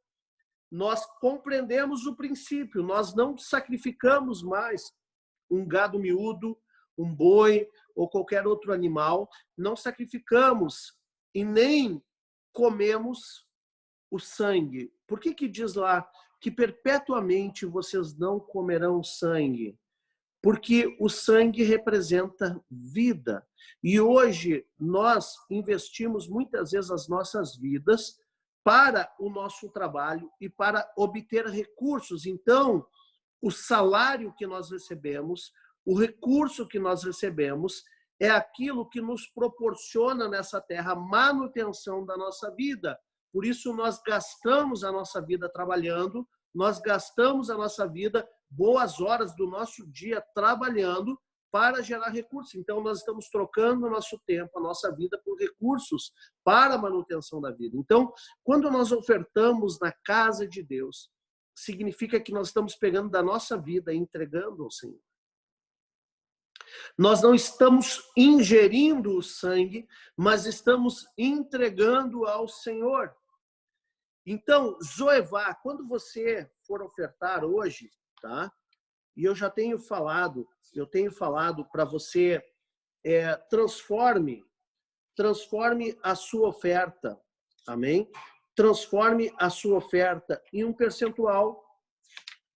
nós compreendemos o princípio, nós não sacrificamos mais um gado miúdo, um boi ou qualquer outro animal, não sacrificamos e nem comemos o sangue. Por que diz lá que perpetuamente vocês não comerão sangue? Porque o sangue representa vida. E hoje nós investimos muitas vezes as nossas vidas para o nosso trabalho e para obter recursos. Então, o salário que nós recebemos, o recurso que nós recebemos, é aquilo que nos proporciona nessa terra a manutenção da nossa vida. Por isso, nós gastamos a nossa vida trabalhando, nós gastamos a nossa vida, boas horas do nosso dia trabalhando para gerar recursos. Então, nós estamos trocando o nosso tempo, a nossa vida por recursos para a manutenção da vida. Então, quando nós ofertamos na casa de Deus, significa que nós estamos pegando da nossa vida e entregando ao Senhor. Nós não estamos ingerindo o sangue, mas estamos entregando ao Senhor. Então, Zoevá, quando você for ofertar hoje, tá? E eu já tenho falado, para você transforme a sua oferta, amém? Transforme a sua oferta em um percentual,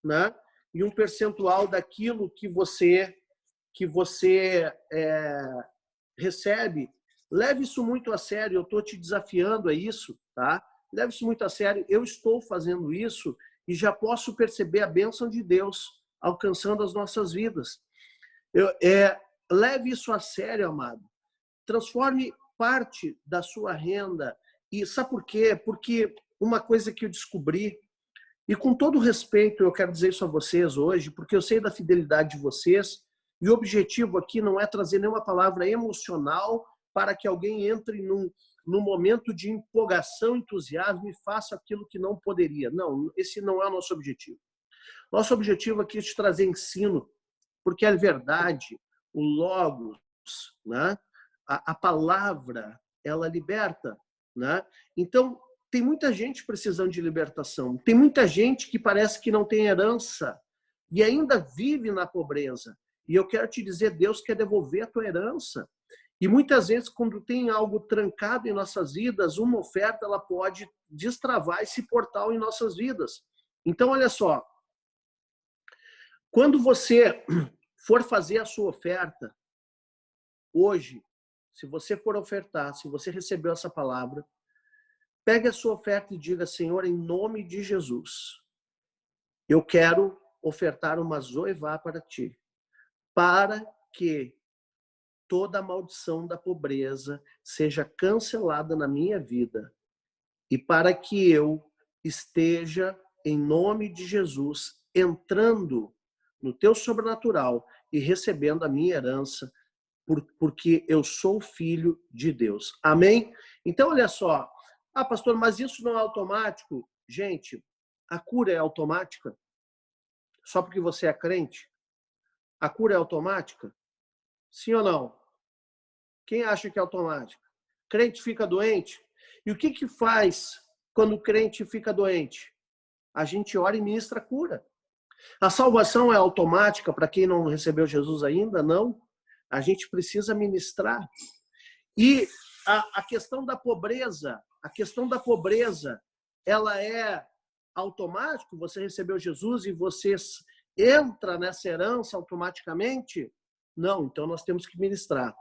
né? Em um percentual daquilo que você recebe. Leve isso muito a sério, eu estou te desafiando a isso, tá? Leve isso muito a sério, eu estou fazendo isso e já posso perceber a bênção de Deus alcançando as nossas vidas. Leve isso a sério, amado. Transforme parte da sua renda. E sabe por quê? Porque uma coisa que eu descobri, e com todo respeito eu quero dizer isso a vocês hoje, porque eu sei da fidelidade de vocês, e o objetivo aqui não é trazer nenhuma palavra emocional para que alguém entre num momento de empolgação, entusiasmo e faça aquilo que não poderia. Não, esse não é o nosso objetivo. Nosso objetivo aqui é te trazer ensino, porque a verdade, o logos, né? A palavra, ela liberta, né? Então, tem muita gente precisando de libertação. Tem muita gente que parece que não tem herança e ainda vive na pobreza. E eu quero te dizer, Deus quer devolver a tua herança. E muitas vezes, quando tem algo trancado em nossas vidas, uma oferta ela pode destravar esse portal em nossas vidas. Então, olha só. Quando você for fazer a sua oferta, hoje, se você for ofertar, se você recebeu essa palavra, pegue a sua oferta e diga, Senhor, em nome de Jesus, eu quero ofertar uma Zoevá para ti, para que toda a maldição da pobreza seja cancelada na minha vida e para que eu esteja, em nome de Jesus, entrando no teu sobrenatural e recebendo a minha herança, porque eu sou filho de Deus. Amém? Então, olha só. Ah, pastor, mas isso não é automático? Gente, a cura é automática? Só porque você é crente? A cura é automática? Sim ou não? Quem acha que é automática? Crente fica doente? E o que faz quando o crente fica doente? A gente ora e ministra a cura. A salvação é automática para quem não recebeu Jesus ainda? Não. A gente precisa ministrar. E a questão da pobreza, ela é automática? Você recebeu Jesus e você entra nessa herança automaticamente? Não, então nós temos que ministrar.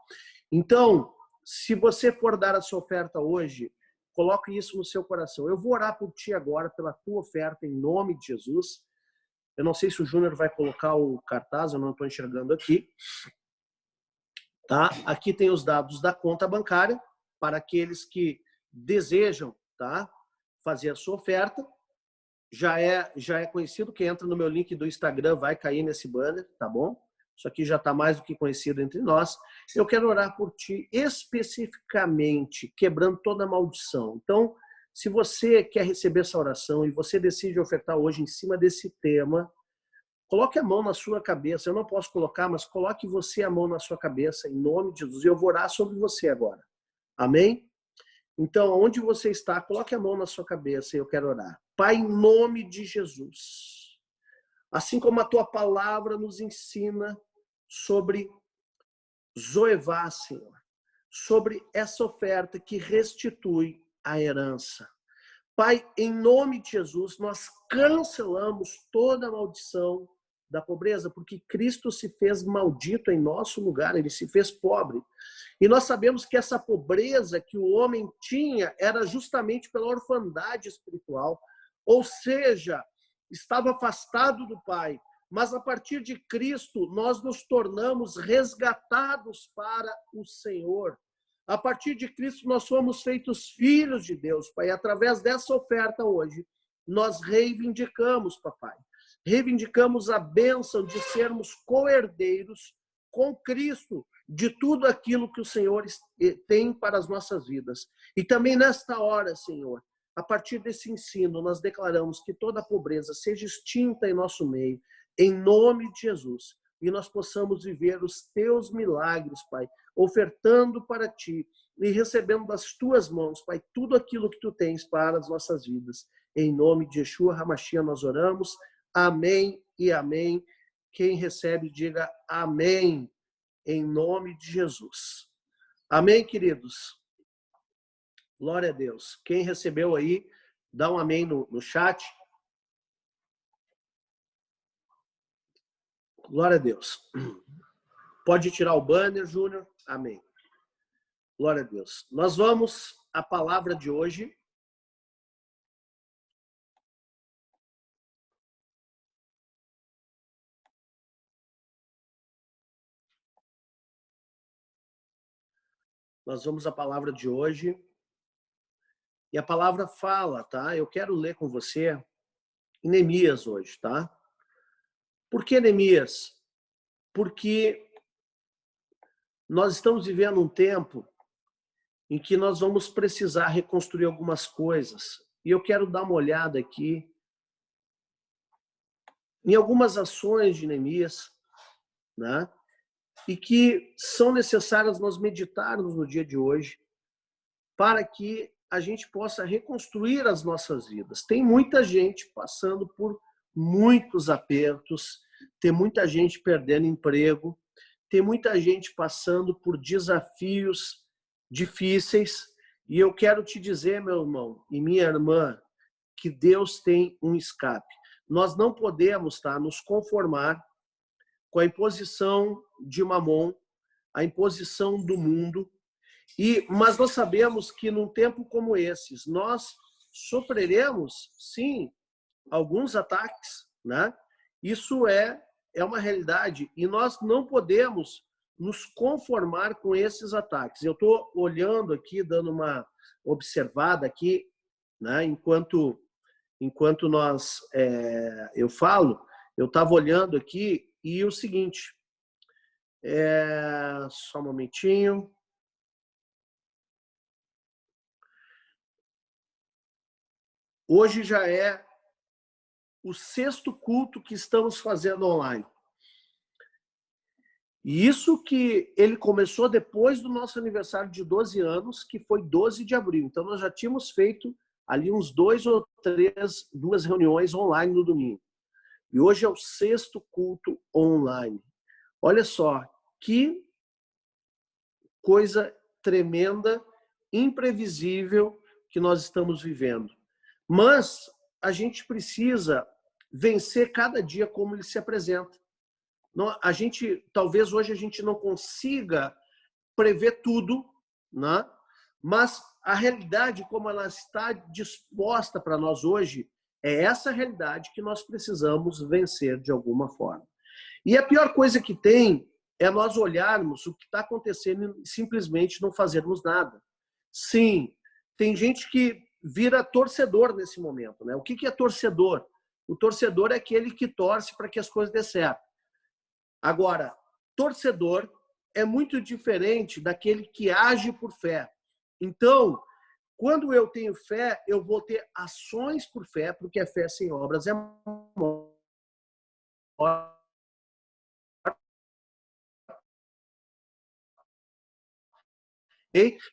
Então, se você for dar a sua oferta hoje, coloque isso no seu coração. Eu vou orar por ti agora, pela tua oferta, em nome de Jesus. Eu não sei se o Júnior vai colocar o cartaz, eu não estou enxergando aqui. Tá? Aqui tem os dados da conta bancária para aqueles que desejam, tá, fazer a sua oferta. Já é conhecido, quem entra no meu link do Instagram vai cair nesse banner, tá bom? isso aqui já está mais do que conhecido entre nós. Eu quero orar por ti especificamente, quebrando toda maldição. Então, se você quer receber essa oração e você decide ofertar hoje em cima desse tema, coloque a mão na sua cabeça. Eu não posso colocar, mas coloque você a mão na sua cabeça, em nome de Jesus. Eu vou orar sobre você agora. Amém? Então, onde você está, coloque a mão na sua cabeça e eu quero orar. Pai, em nome de Jesus, assim como a tua palavra nos ensina sobre Zoevá, Senhor, sobre essa oferta que restitui a herança. Pai, em nome de Jesus, nós cancelamos toda a maldição da pobreza, porque Cristo se fez maldito em nosso lugar, ele se fez pobre. E nós sabemos que essa pobreza que o homem tinha era justamente pela orfandade espiritual, ou seja, estava afastado do Pai. Mas a partir de Cristo, nós nos tornamos resgatados para o Senhor. A partir de Cristo, nós somos feitos filhos de Deus, Pai. Através dessa oferta hoje, nós reivindicamos, Papai. Reivindicamos a bênção de sermos co-herdeiros com Cristo de tudo aquilo que o Senhor tem para as nossas vidas. E também nesta hora, Senhor, a partir desse ensino, nós declaramos que toda a pobreza seja extinta em nosso meio, em nome de Jesus. E nós possamos viver os teus milagres, Pai, ofertando para ti e recebendo das tuas mãos, Pai, tudo aquilo que tu tens para as nossas vidas. Em nome de Yeshua HaMashiach nós oramos. Amém e amém. Quem recebe, diga amém, em nome de Jesus. Amém, queridos? Glória a Deus. Quem recebeu aí, dá um amém no chat. Glória a Deus. Pode tirar o banner, Júnior. Amém. Glória a Deus. Nós vamos à palavra de hoje. Nós vamos à palavra de hoje. E a palavra fala, tá? Eu quero ler com você em Neemias hoje, tá? Por que Neemias? Porque nós estamos vivendo um tempo em que nós vamos precisar reconstruir algumas coisas. E eu quero dar uma olhada aqui em algumas ações de Neemias, né? E que são necessárias nós meditarmos no dia de hoje para que a gente possa reconstruir as nossas vidas. Tem muita gente passando por muitos apertos, tem muita gente perdendo emprego, tem muita gente passando por desafios difíceis. E eu quero te dizer, meu irmão e minha irmã, que Deus tem um escape. Nós não podemos, tá, nos conformar com a imposição de Mamon, a imposição do mundo. Mas nós sabemos que num tempo como esses, nós sofreremos, sim, alguns ataques, né? Isso é uma realidade e nós não podemos nos conformar com esses ataques. Eu estou olhando aqui, dando uma observada aqui, né? Enquanto eu falo, eu estava olhando aqui e o seguinte, só um momentinho. Hoje já é o 6º culto que estamos fazendo online. E isso que ele começou depois do nosso aniversário de 12 anos, que foi 12 de abril. Então, nós já tínhamos feito ali uns 2 ou 3, 2 reuniões online no domingo. E hoje é o 6º culto online. Olha só, que coisa tremenda, imprevisível que nós estamos vivendo. Mas a gente precisa vencer cada dia como ele se apresenta. Talvez hoje a gente não consiga prever tudo, né? Mas a realidade como ela está disposta para nós hoje, é essa realidade que nós precisamos vencer de alguma forma. E a pior coisa que tem é nós olharmos o que está acontecendo e simplesmente não fazermos nada. Sim, tem gente que vira torcedor nesse momento, né? O que é torcedor? O torcedor é aquele que torce para que as coisas dêem certo. Agora, torcedor é muito diferente daquele que age por fé. Então, quando eu tenho fé, eu vou ter ações por fé, porque a fé sem obras é morte.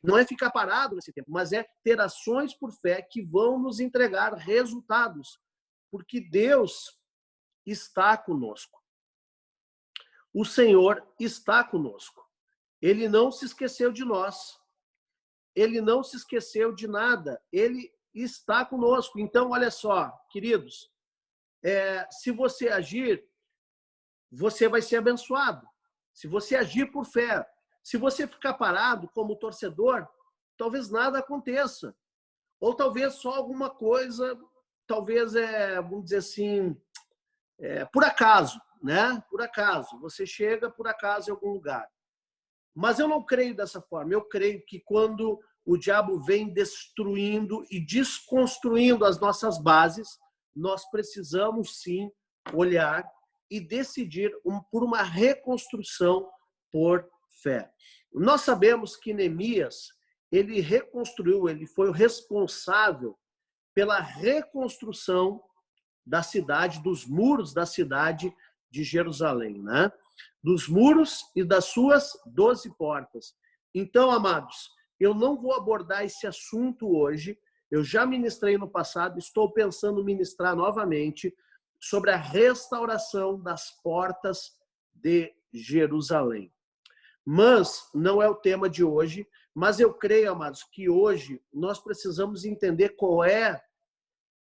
Não é ficar parado nesse tempo, mas é ter ações por fé que vão nos entregar resultados, porque Deus está conosco. O Senhor está conosco. Ele não se esqueceu de nós. Ele não se esqueceu de nada. Ele está conosco. Então, olha só, queridos, se você agir, você vai ser abençoado. Se você agir por fé, se você ficar parado como torcedor, talvez nada aconteça. Ou talvez só alguma coisa, talvez, vamos dizer assim, por acaso, né? Por acaso. Você chega por acaso em algum lugar. Mas eu não creio dessa forma. Eu creio que quando o diabo vem destruindo e desconstruindo as nossas bases, nós precisamos sim olhar e decidir por uma reconstrução por fé. Nós sabemos que Neemias, ele reconstruiu, ele foi o responsável pela reconstrução da cidade, dos muros da cidade de Jerusalém, né? Dos muros e das suas 12 portas. Então, amados, eu não vou abordar esse assunto hoje. Eu já ministrei no passado, estou pensando em ministrar novamente sobre a restauração das portas de Jerusalém. Mas não é o tema de hoje, mas eu creio, amados, que hoje nós precisamos entender qual é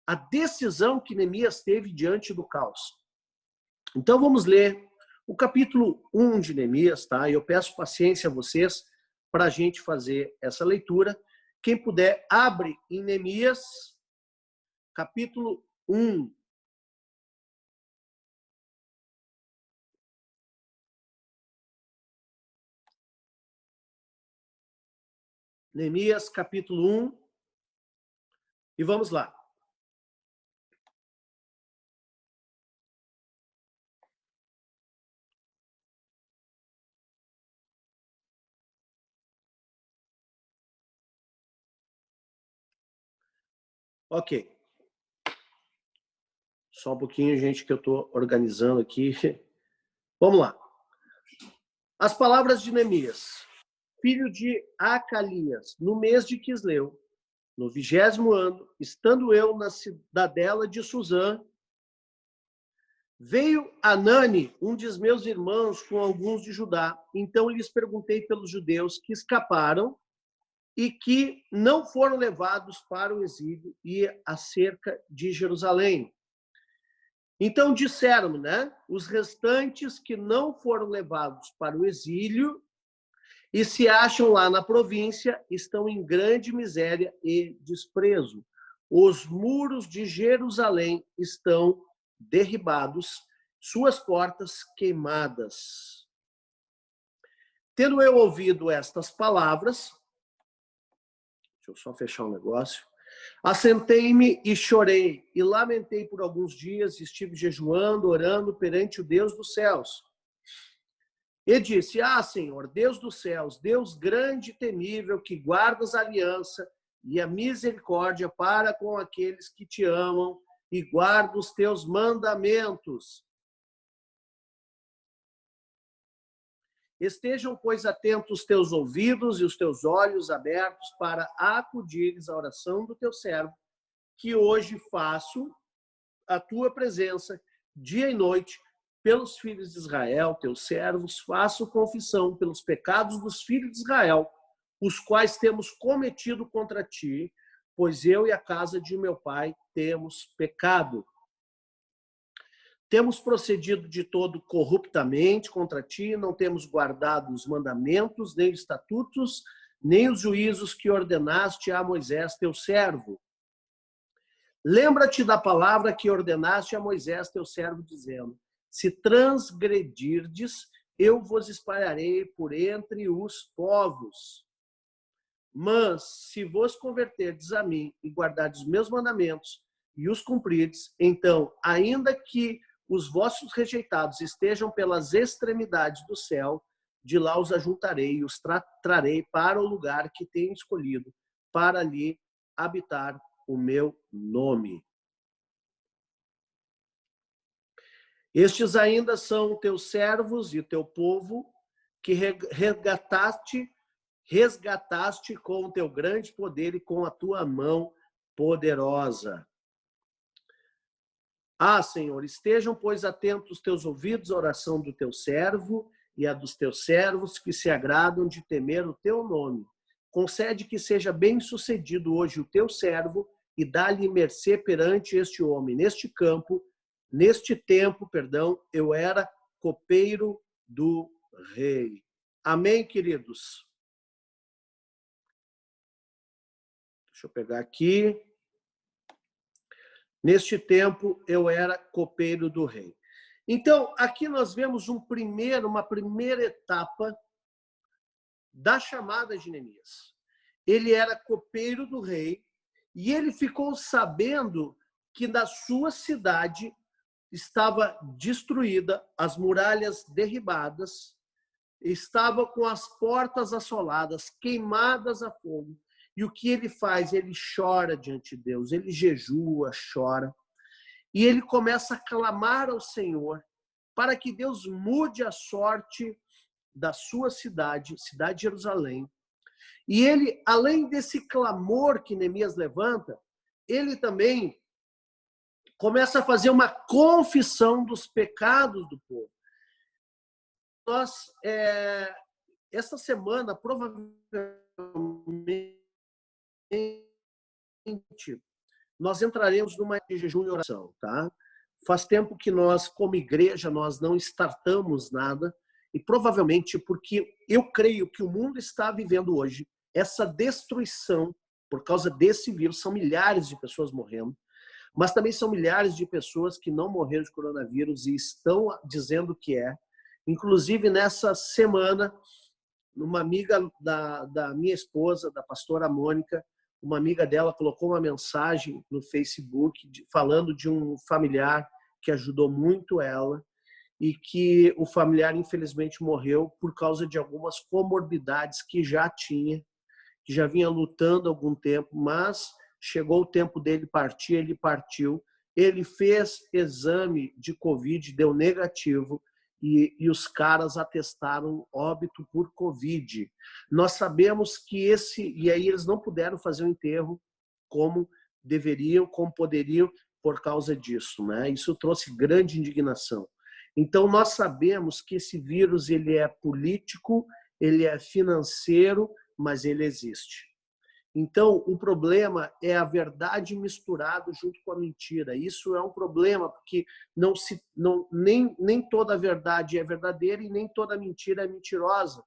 a decisão que Neemias teve diante do caos. Então vamos ler o capítulo 1 de Neemias, tá? Eu peço paciência a vocês para a gente fazer essa leitura. Quem puder, abre em Neemias, capítulo 1. Neemias, capítulo 1. E vamos lá. Ok. Só um pouquinho, gente, que eu estou organizando aqui. Vamos lá. As palavras de Neemias, filho de Acalias, no mês de Quisleu, no 20º ano, estando eu na cidadela de Suzã, veio Anani, um dos meus irmãos, com alguns de Judá. Então lhes perguntei pelos judeus que escaparam e que não foram levados para o exílio e acerca de Jerusalém. Então disseram-me, né? Os restantes que não foram levados para o exílio e se acham lá na província estão em grande miséria e desprezo. Os muros de Jerusalém estão derribados, suas portas queimadas. Tendo eu ouvido estas palavras, deixa eu só fechar um negócio, assentei-me e chorei, e lamentei por alguns dias, estive jejuando, orando perante o Deus dos céus. E disse, Senhor, Deus dos céus, Deus grande e temível, que guardas a aliança e a misericórdia para com aqueles que te amam e guardam os teus mandamentos. Estejam, pois, atentos os teus ouvidos e os teus olhos abertos para acudires à oração do teu servo, que hoje faço a tua presença dia e noite, pelos filhos de Israel, teus servos, faço confissão pelos pecados dos filhos de Israel, os quais temos cometido contra ti, pois eu e a casa de meu pai temos pecado. Temos procedido de todo corruptamente contra ti, não temos guardado os mandamentos, nem os estatutos, nem os juízos que ordenaste a Moisés, teu servo. Lembra-te da palavra que ordenaste a Moisés, teu servo, dizendo, se transgredirdes, eu vos espalharei por entre os povos. Mas, se vos converterdes a mim e guardardes os meus mandamentos e os cumprirdes, então, ainda que os vossos rejeitados estejam pelas extremidades do céu, de lá os ajuntarei e os trarei para o lugar que tenho escolhido, para ali habitar o meu nome. Estes ainda são teus servos e teu povo, que resgataste com o teu grande poder e com a tua mão poderosa. Ah, Senhor, estejam, pois, atentos os teus ouvidos à oração do teu servo e a dos teus servos que se agradam de temer o teu nome. Concede que seja bem-sucedido hoje o teu servo e dá-lhe mercê perante este homem. Neste tempo, eu era copeiro do rei. Amém, queridos? Deixa eu pegar aqui. Neste tempo, eu era copeiro do rei. Então, aqui nós vemos uma primeira etapa da chamada de Neemias. Ele era copeiro do rei e ele ficou sabendo que da sua cidade estava destruída, as muralhas derribadas, estava com as portas assoladas, queimadas a fogo. E o que ele faz? Ele chora diante de Deus, ele jejua, chora. E ele começa a clamar ao Senhor para que Deus mude a sorte da sua cidade, cidade de Jerusalém. E ele, além desse clamor que Neemias levanta, ele também começa a fazer uma confissão dos pecados do povo. Nós, esta semana, provavelmente, nós entraremos numa de jejum e oração, tá? Faz tempo que nós, como igreja, nós não startamos nada, e provavelmente porque eu creio que o mundo está vivendo hoje essa destruição por causa desse vírus. São milhares de pessoas morrendo, mas também são milhares de pessoas que não morreram de coronavírus e estão dizendo que é. Inclusive, nessa semana, uma amiga da minha esposa, da pastora Mônica, uma amiga dela colocou uma mensagem no Facebook falando de um familiar que ajudou muito ela e que o familiar, infelizmente, morreu por causa de algumas comorbidades que já tinha, que já vinha lutando há algum tempo, mas chegou o tempo dele partir, ele partiu. Ele fez exame de Covid, deu negativo, e os caras atestaram óbito por Covid. Nós sabemos que e aí eles não puderam fazer o enterro como deveriam, como poderiam, por causa disso, né? Isso trouxe grande indignação. Então, nós sabemos que esse vírus ele é político, ele é financeiro, mas ele existe. Então, o problema é a verdade misturada junto com a mentira. Isso é um problema, porque nem toda verdade é verdadeira e nem toda mentira é mentirosa.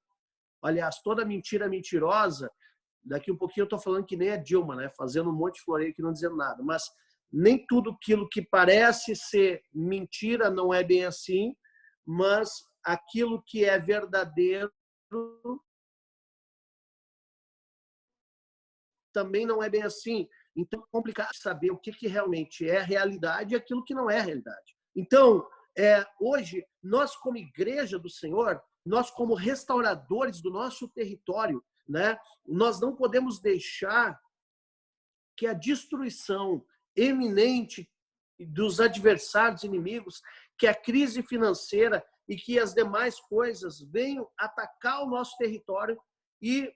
Aliás, toda mentira é mentirosa. Daqui um pouquinho eu estou falando que nem a Dilma, né? Fazendo um monte de floreio aqui, não dizendo nada. Mas nem tudo aquilo que parece ser mentira não é bem assim, mas aquilo que é verdadeiro também não é bem assim. Então, é complicado saber o que realmente é realidade e aquilo que não é realidade. Então, hoje, nós como igreja do Senhor, nós como restauradores do nosso território, né, nós não podemos deixar que a destruição eminente dos adversários inimigos, que a crise financeira e que as demais coisas venham atacar o nosso território e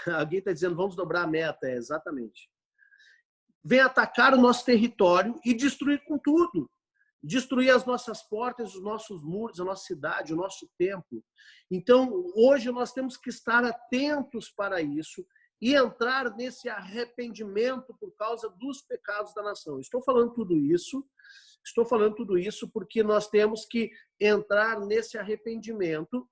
alguém está dizendo, vamos dobrar a meta. Exatamente. Vem atacar o nosso território e destruir com tudo. Destruir as nossas portas, os nossos muros, a nossa cidade, o nosso templo. Então, hoje nós temos que estar atentos para isso e entrar nesse arrependimento por causa dos pecados da nação. Estou falando tudo isso porque nós temos que entrar nesse arrependimento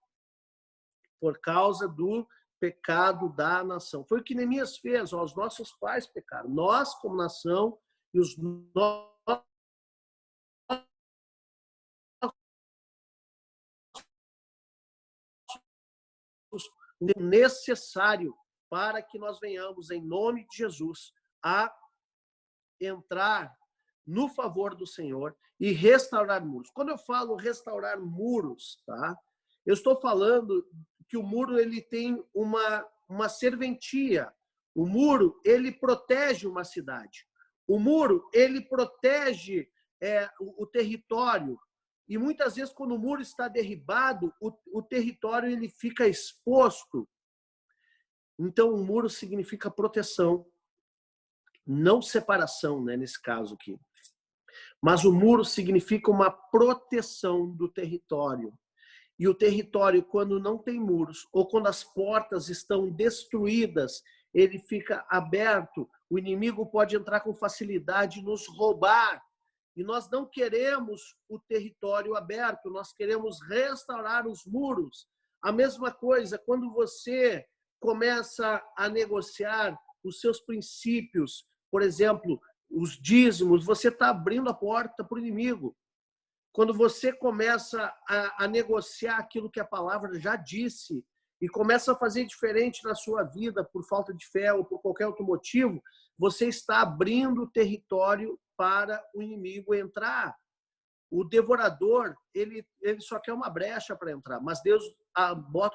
por causa do pecado da nação. Foi o que Neemias fez, os nossos pais pecaram. Nós, como nação, e os nossos necessário para que nós venhamos, em nome de Jesus, a entrar no favor do Senhor e restaurar muros. Quando eu falo restaurar muros, tá? Eu estou falando que o muro ele tem uma serventia. O muro ele protege uma cidade. O muro ele protege o território. E muitas vezes, quando o muro está derribado, o território ele fica exposto. Então, o muro significa proteção, não separação, né, nesse caso aqui. Mas o muro significa uma proteção do território. E o território, quando não tem muros, ou quando as portas estão destruídas, ele fica aberto, o inimigo pode entrar com facilidade e nos roubar. E nós não queremos o território aberto, nós queremos restaurar os muros. A mesma coisa, quando você começa a negociar os seus princípios, por exemplo, os dízimos, você está abrindo a porta para o inimigo. Quando você começa a negociar aquilo que a palavra já disse e começa a fazer diferente na sua vida por falta de fé ou por qualquer outro motivo, você está abrindo o território para o inimigo entrar. O devorador, ele só quer uma brecha para entrar, mas Deus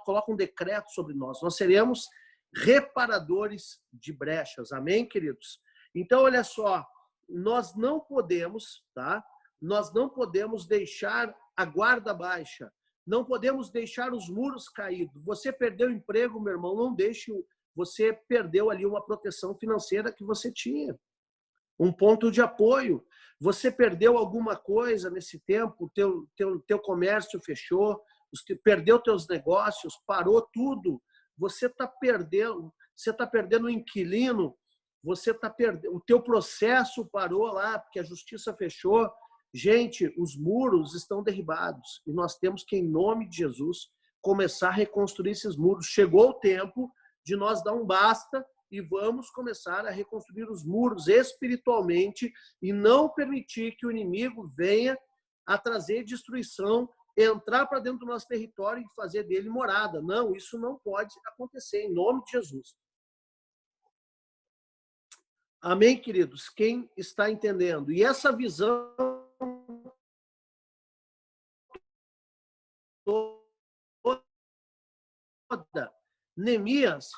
coloca um decreto sobre nós. Nós seremos reparadores de brechas. Amém, queridos? Então, olha só, nós não podemos, tá? Nós não podemos deixar a guarda baixa. Não podemos deixar os muros caídos. Você perdeu o emprego, meu irmão, não deixe. Você perdeu ali uma proteção financeira que você tinha. Um ponto de apoio. Você perdeu alguma coisa nesse tempo, teu comércio fechou, perdeu teus negócios, parou tudo. Você está perdendo um inquilino, o teu processo parou lá, porque a justiça fechou. Gente, os muros estão derribados e nós temos que, em nome de Jesus, começar a reconstruir esses muros. Chegou o tempo de nós dar um basta e vamos começar a reconstruir os muros espiritualmente e não permitir que o inimigo venha a trazer destruição, entrar para dentro do nosso território e fazer dele morada. Não, isso não pode acontecer, em nome de Jesus. Amém, queridos? Quem está entendendo? E essa visão toda, Neemias,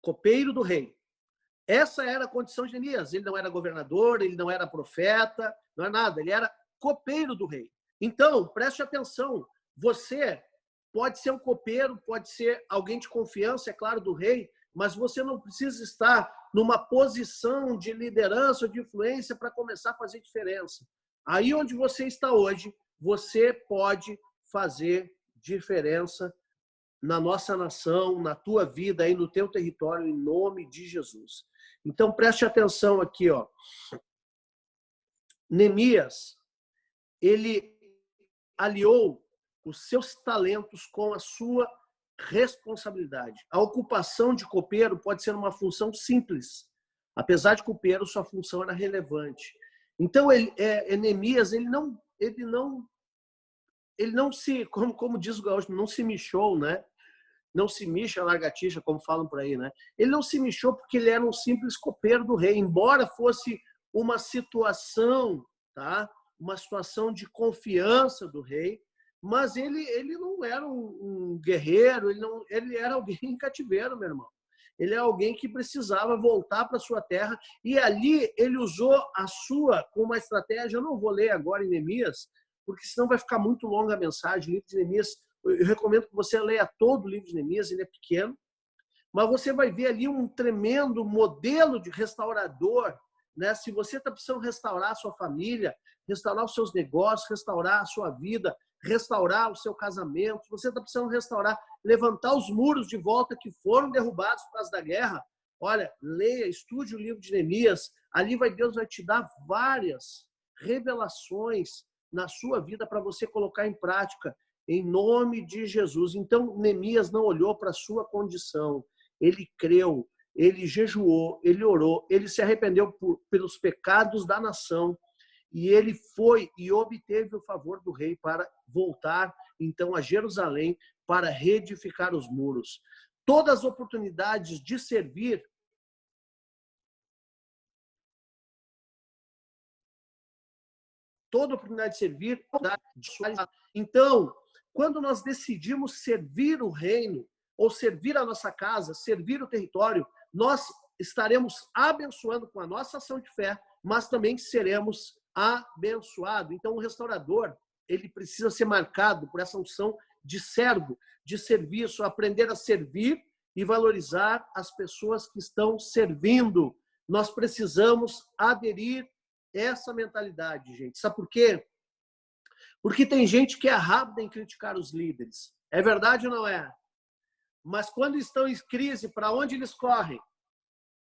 copeiro do rei. Essa era a condição de Neemias. Ele não era governador, ele não era profeta, não é nada. Ele era copeiro do rei. Então, preste atenção. Você pode ser um copeiro, pode ser alguém de confiança, é claro, do rei, mas você não precisa estar numa posição de liderança ou de influência para começar a fazer diferença. Aí onde você está hoje, você pode fazer diferença na nossa nação, na tua vida, aí no teu território, em nome de Jesus. Então, preste atenção aqui, ó. Neemias, ele aliou os seus talentos com a sua responsabilidade. A ocupação de copeiro pode ser uma função simples. Apesar de copeiro, sua função era relevante. Então, Neemias, ele não se, como diz o gaúcho, não se michou, né? Não se mixa a lagartixa, como falam por aí, né? Ele não se michou porque ele era um simples copeiro do rei, embora fosse uma situação, tá? Uma situação de confiança do rei, mas ele não era um guerreiro, ele era alguém em cativeiro, meu irmão. Ele é alguém que precisava voltar para sua terra e ali ele usou com uma estratégia. Eu não vou ler agora em Neemias, porque senão vai ficar muito longa a mensagem. O livro de Neemias, eu recomendo que você leia todo o livro de Neemias, ele é pequeno, mas você vai ver ali um tremendo modelo de restaurador, né? Se você está precisando restaurar a sua família, restaurar os seus negócios, restaurar a sua vida, restaurar o seu casamento, se você está precisando restaurar, levantar os muros de volta que foram derrubados por causa da guerra, olha, leia, estude o livro de Neemias, ali Deus vai te dar várias revelações na sua vida para você colocar em prática, em nome de Jesus. Então, Neemias não olhou para a sua condição, ele creu, ele jejuou, ele orou, ele se arrependeu pelos pecados da nação e ele foi e obteve o favor do rei para voltar, então, a Jerusalém para reedificar os muros. Todas as oportunidades de servir toda oportunidade de servir. Então, quando nós decidimos servir o reino, ou servir a nossa casa, servir o território, nós estaremos abençoando com a nossa ação de fé, mas também seremos abençoados. Então, o restaurador, ele precisa ser marcado por essa unção de servo, de serviço, aprender a servir e valorizar as pessoas que estão servindo. Nós precisamos aderir essa mentalidade, gente. Sabe por quê? Porque tem gente que é rápida em criticar os líderes. É verdade ou não é? Mas quando estão em crise, para onde eles correm?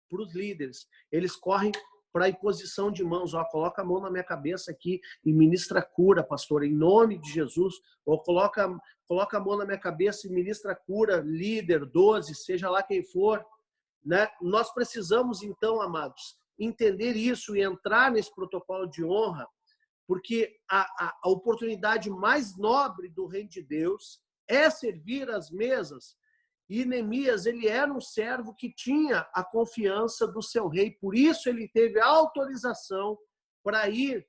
Para os líderes. Eles correm para a imposição de mãos. Ó, coloca a mão na minha cabeça aqui e ministra cura, pastor, em nome de Jesus. Ou coloca a mão na minha cabeça e ministra cura, líder, 12, seja lá quem for. Né? Nós precisamos, então, amados, entender isso e entrar nesse protocolo de honra, porque a oportunidade mais nobre do reino de Deus é servir às mesas. E Neemias, ele era um servo que tinha a confiança do seu rei, por isso ele teve a autorização para ir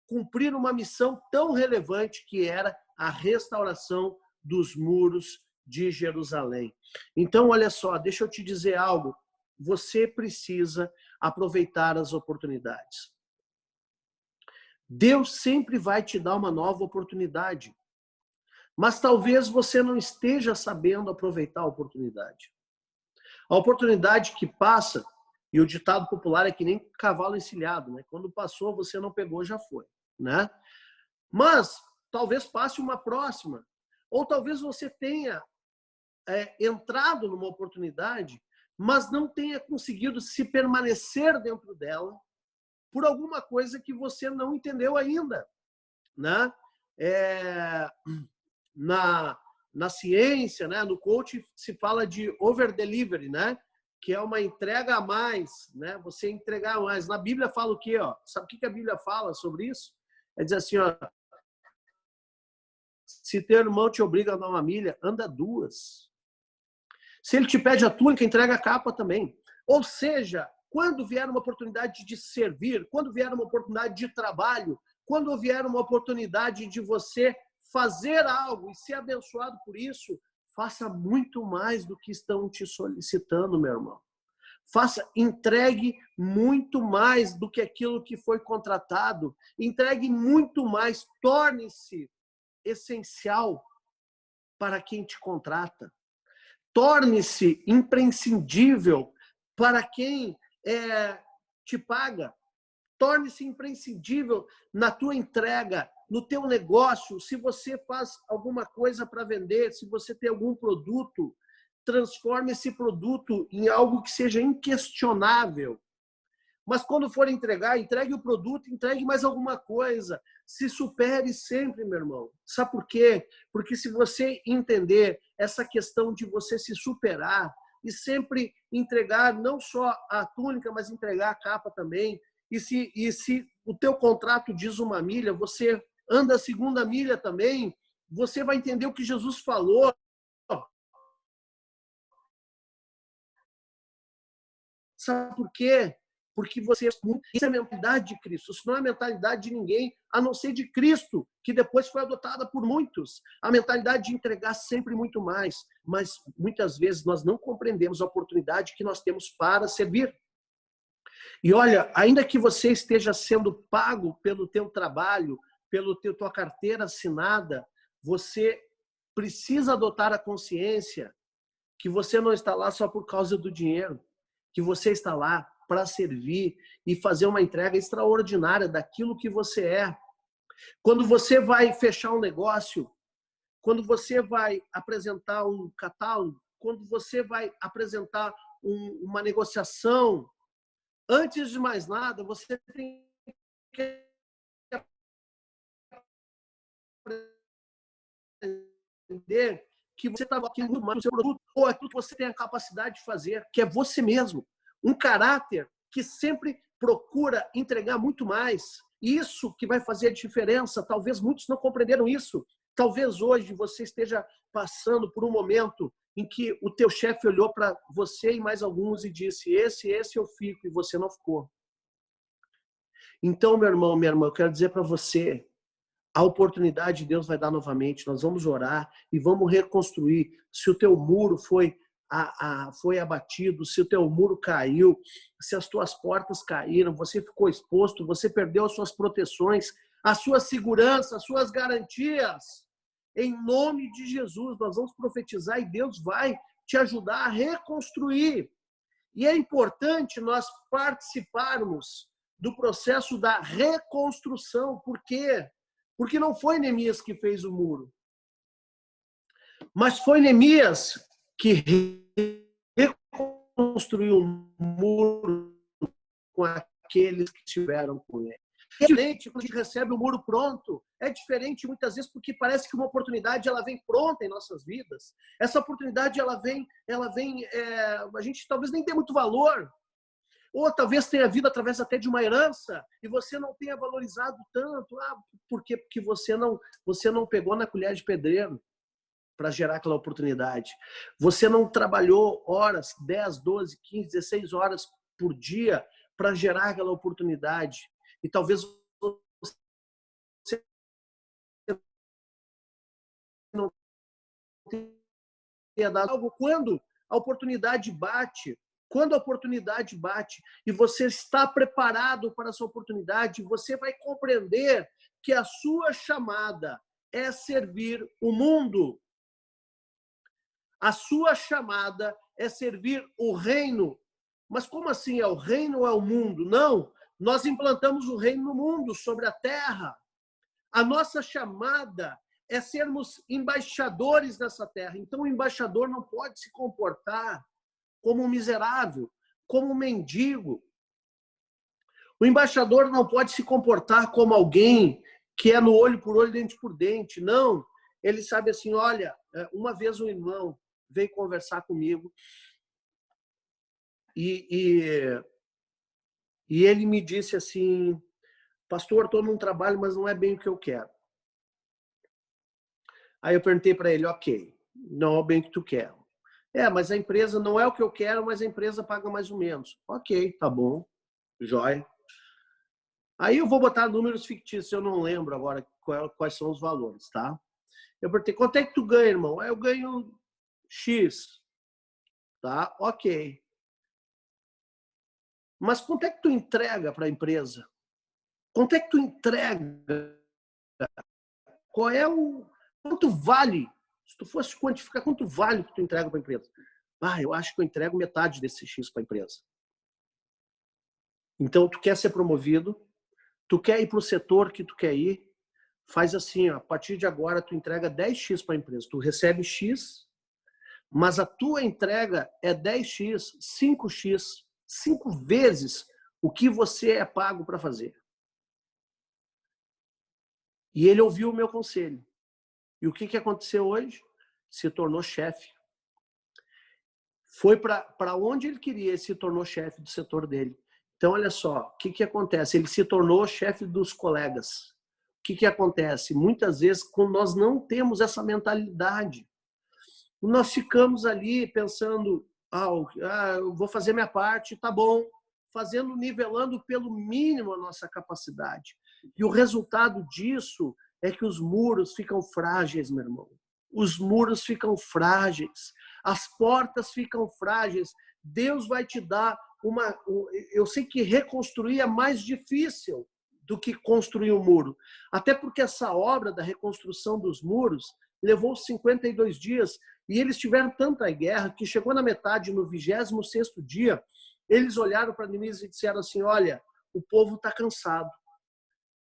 cumprir uma missão tão relevante que era a restauração dos muros de Jerusalém. Então, olha só, deixa eu te dizer algo. Você precisa aproveitar as oportunidades. Deus sempre vai te dar uma nova oportunidade. Mas talvez você não esteja sabendo aproveitar a oportunidade. A oportunidade que passa, e o ditado popular é que nem cavalo encilhado, né? Quando passou, você não pegou, já foi, né? Mas talvez passe uma próxima. Ou talvez você tenha entrado numa oportunidade, mas não tenha conseguido se permanecer dentro dela por alguma coisa que você não entendeu ainda, né? Na ciência, né, no coaching, se fala de over-delivery, né, que é uma entrega a mais, né, você entregar a mais. Na Bíblia fala o quê? Ó? Sabe o que a Bíblia fala sobre isso? É dizer assim, ó, se teu irmão te obriga a dar uma milha, anda duas. Se ele te pede a túnica, entrega a capa também. Ou seja, quando vier uma oportunidade de servir, quando vier uma oportunidade de trabalho, quando vier uma oportunidade de você fazer algo e ser abençoado por isso, faça muito mais do que estão te solicitando, meu irmão. Entregue muito mais do que aquilo que foi contratado. Entregue muito mais. Torne-se essencial para quem te contrata. Torne-se imprescindível para quem te paga. Torne-se imprescindível na tua entrega, no teu negócio. Se você faz alguma coisa para vender, se você tem algum produto, transforme esse produto em algo que seja inquestionável. Mas quando for entregar, entregue o produto, entregue mais alguma coisa. Se supere sempre, meu irmão. Sabe por quê? Porque se você entender essa questão de você se superar e sempre entregar não só a túnica, mas entregar a capa também. E se o teu contrato diz uma milha, você anda a segunda milha também, você vai entender o que Jesus falou. Sabe por quê? Porque isso é a mentalidade de Cristo. Isso não é a mentalidade de ninguém, a não ser de Cristo, que depois foi adotada por muitos. A mentalidade de entregar sempre muito mais. Mas muitas vezes nós não compreendemos a oportunidade que nós temos para servir. E olha, ainda que você esteja sendo pago pelo teu trabalho, pela tua carteira assinada, você precisa adotar a consciência que você não está lá só por causa do dinheiro, que você está lá para servir e fazer uma entrega extraordinária daquilo que você é. Quando você vai fechar um negócio, quando você vai apresentar um catálogo, quando você vai apresentar uma negociação, antes de mais nada, você tem que aprender que você está aquilo mais no seu produto ou aquilo que você tem a capacidade de fazer, que é você mesmo. Um caráter que sempre procura entregar muito mais. Isso que vai fazer a diferença. Talvez muitos não compreenderam isso. Talvez hoje você esteja passando por um momento em que o teu chefe olhou para você e mais alguns e disse, esse eu fico, e você não ficou. Então, meu irmão, minha irmã, eu quero dizer para você, a oportunidade Deus vai dar novamente. Nós vamos orar e vamos reconstruir. Se o teu muro foi abatido, se o teu muro caiu, se as tuas portas caíram, você ficou exposto, você perdeu as suas proteções, a sua segurança, as suas garantias. Em nome de Jesus, nós vamos profetizar e Deus vai te ajudar a reconstruir. E é importante nós participarmos do processo da reconstrução. Por quê? Porque não foi Neemias que fez o muro, mas foi Neemias que reconstruiu o muro com aqueles que estiveram com ele. É diferente quando a gente recebe o muro pronto. É diferente muitas vezes porque parece que uma oportunidade ela vem pronta em nossas vidas. Essa oportunidade ela vem a gente talvez nem dê muito valor. Ou talvez tenha vindo através até de uma herança e você não tenha valorizado tanto. Por quê? Porque você não pegou na colher de pedreiro para gerar aquela oportunidade. Você não trabalhou horas, 10, 12, 15, 16 horas por dia para gerar aquela oportunidade. E talvez você não tenha dado algo quando a oportunidade bate. Quando a oportunidade bate e você está preparado para essa oportunidade, você vai compreender que a sua chamada é servir o mundo. A sua chamada é servir o reino. Mas como assim? É o reino ou é o mundo? Não, nós implantamos o reino no mundo, sobre a terra. A nossa chamada é sermos embaixadores nessa terra. Então o embaixador não pode se comportar como um miserável, como um mendigo. O embaixador não pode se comportar como alguém que é no olho por olho, dente por dente. Não, ele sabe assim, olha, uma vez um irmão veio conversar comigo e ele me disse assim, pastor, estou num trabalho, mas não é bem o que eu quero. Aí eu perguntei para ele, ok, não é bem o que tu quer. Mas a empresa não é o que eu quero, mas a empresa paga mais ou menos. Ok, tá bom, jóia. Aí eu vou botar números fictícios, eu não lembro agora quais são os valores, tá? Eu perguntei, quanto é que tu ganha, irmão? Eu ganho X, tá? Ok. Mas quanto é que tu entrega para a empresa? Quanto é que tu entrega? Quanto vale? Se tu fosse quantificar, quanto vale o que tu entrega para a empresa? Eu acho que eu entrego metade desse X para a empresa. Então, tu quer ser promovido, tu quer ir para o setor que tu quer ir, faz assim, ó, a partir de agora tu entrega 10X para a empresa. Tu recebe X, mas a tua entrega é 10X, 5X, 5 vezes o que você é pago para fazer. E ele ouviu o meu conselho. E o que aconteceu hoje? Se tornou chefe. Foi para onde ele queria, ele se tornou chefe do setor dele. Então, olha só, o que acontece? Ele se tornou chefe dos colegas. O que acontece? Muitas vezes, quando nós não temos essa mentalidade, nós ficamos ali pensando, eu vou fazer minha parte, tá bom, fazendo, nivelando pelo mínimo a nossa capacidade. E o resultado disso é que os muros ficam frágeis, meu irmão. Os muros ficam frágeis, as portas ficam frágeis. Deus vai te dar eu sei que reconstruir é mais difícil do que construir um muro. Até porque essa obra da reconstrução dos muros levou 52 dias e eles tiveram tanta guerra que chegou na metade, no 26º dia, eles olharam para Neemias e disseram assim, olha, o povo está cansado.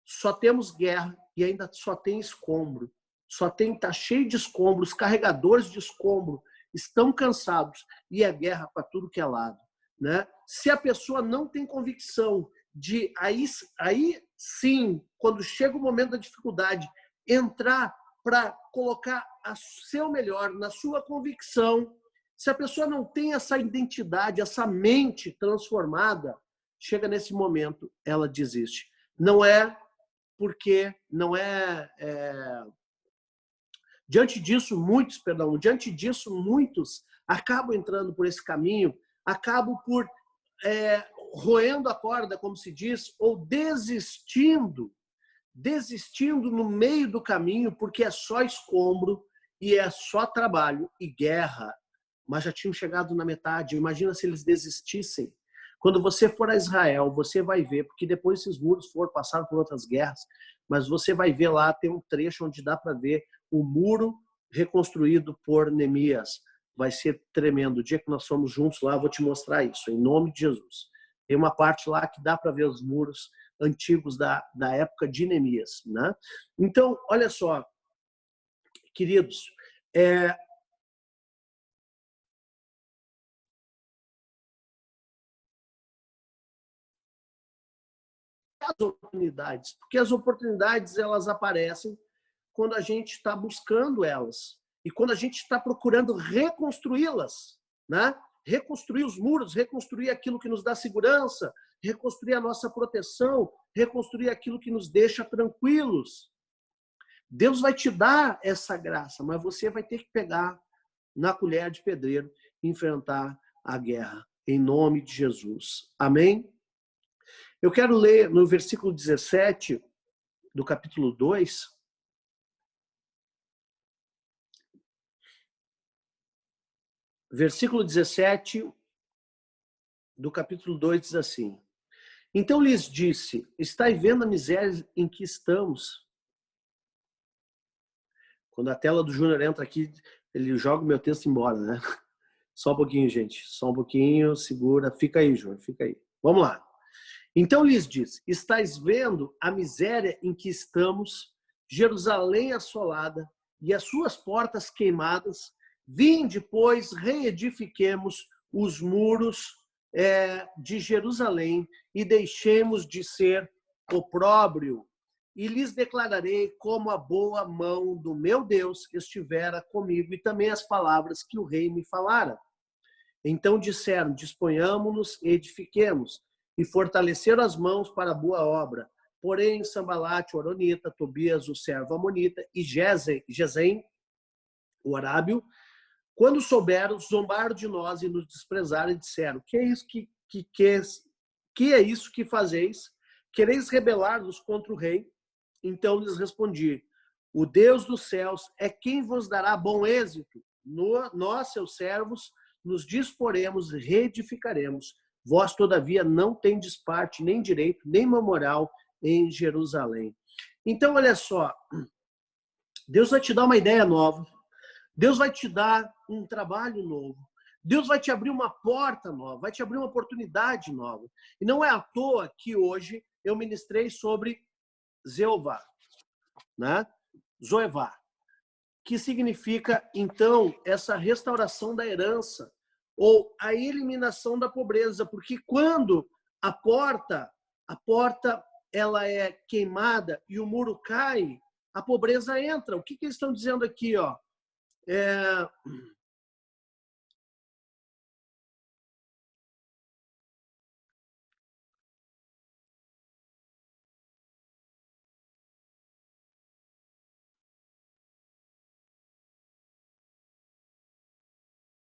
Só temos guerra e ainda só tem escombro. Está cheio de escombros, os carregadores de escombro estão cansados e é guerra para tudo que é lado. Né? Se a pessoa não tem convicção de, aí sim, quando chega o momento da dificuldade, entrar para colocar o seu melhor na sua convicção, se a pessoa não tem essa identidade, essa mente transformada, chega nesse momento, ela desiste. Não é porque, diante disso, muitos acabam entrando por esse caminho, acabam por roendo a corda, como se diz, ou desistindo desistindo no meio do caminho, porque é só escombro e é só trabalho e guerra. Mas já tinham chegado na metade. Imagina se eles desistissem. Quando você for a Israel, você vai ver, porque depois esses muros foram passados por outras guerras, mas você vai ver lá, tem um trecho onde dá para ver o muro reconstruído por Neemias. Vai ser tremendo. O dia que nós somos juntos lá, eu vou te mostrar isso, em nome de Jesus. Tem uma parte lá que dá para ver os muros antigos da época de Neemias, né? Então, olha só, queridos, as oportunidades, porque as oportunidades elas aparecem quando a gente está buscando elas e quando a gente está procurando reconstruí-las, né? Reconstruir os muros, reconstruir aquilo que nos dá segurança, reconstruir a nossa proteção, reconstruir aquilo que nos deixa tranquilos. Deus vai te dar essa graça, mas você vai ter que pegar na colher de pedreiro e enfrentar a guerra, em nome de Jesus. Amém? Eu quero ler no versículo 17 do capítulo 2. Versículo 17 do capítulo 2 diz assim: Então lhes disse, estai vendo a miséria em que estamos? Quando a tela do Júnior entra aqui, ele joga o meu texto embora, né? Só um pouquinho, gente. Só um pouquinho, segura. Fica aí, Júnior, fica aí. Vamos lá. Então lhes disse, estais vendo a miséria em que estamos, Jerusalém assolada e as suas portas queimadas? Vinde, pois, reedifiquemos os muros de Jerusalém e deixemos de ser opróbrio. E lhes declararei como a boa mão do meu Deus estivera comigo e também as palavras que o rei me falara. Então disseram, disponhamo-nos e edifiquemos, e fortaleceram as mãos para a boa obra. Porém, Sambalate, o Horonita, Tobias, o servo Amonita, e Gesem, o arábio, quando souberam, zombaram de nós e nos desprezaram e disseram, que é isso que fazeis? Quereis rebelar-vos contra o rei? Então lhes respondi, o Deus dos céus é quem vos dará bom êxito. Nós, seus servos, nos disporemos e reedificaremos. Vós, todavia, não tendes parte, nem direito, nem memorial em Jerusalém. Então, olha só, Deus vai te dar uma ideia nova. Deus vai te dar um trabalho novo. Deus vai te abrir uma porta nova, vai te abrir uma oportunidade nova. E não é à toa que hoje eu ministrei sobre Zeová, né? Zoevá, que significa, então, essa restauração da herança ou a eliminação da pobreza, porque quando a porta ela é queimada e o muro cai, a pobreza entra. O que eles estão dizendo aqui, ó?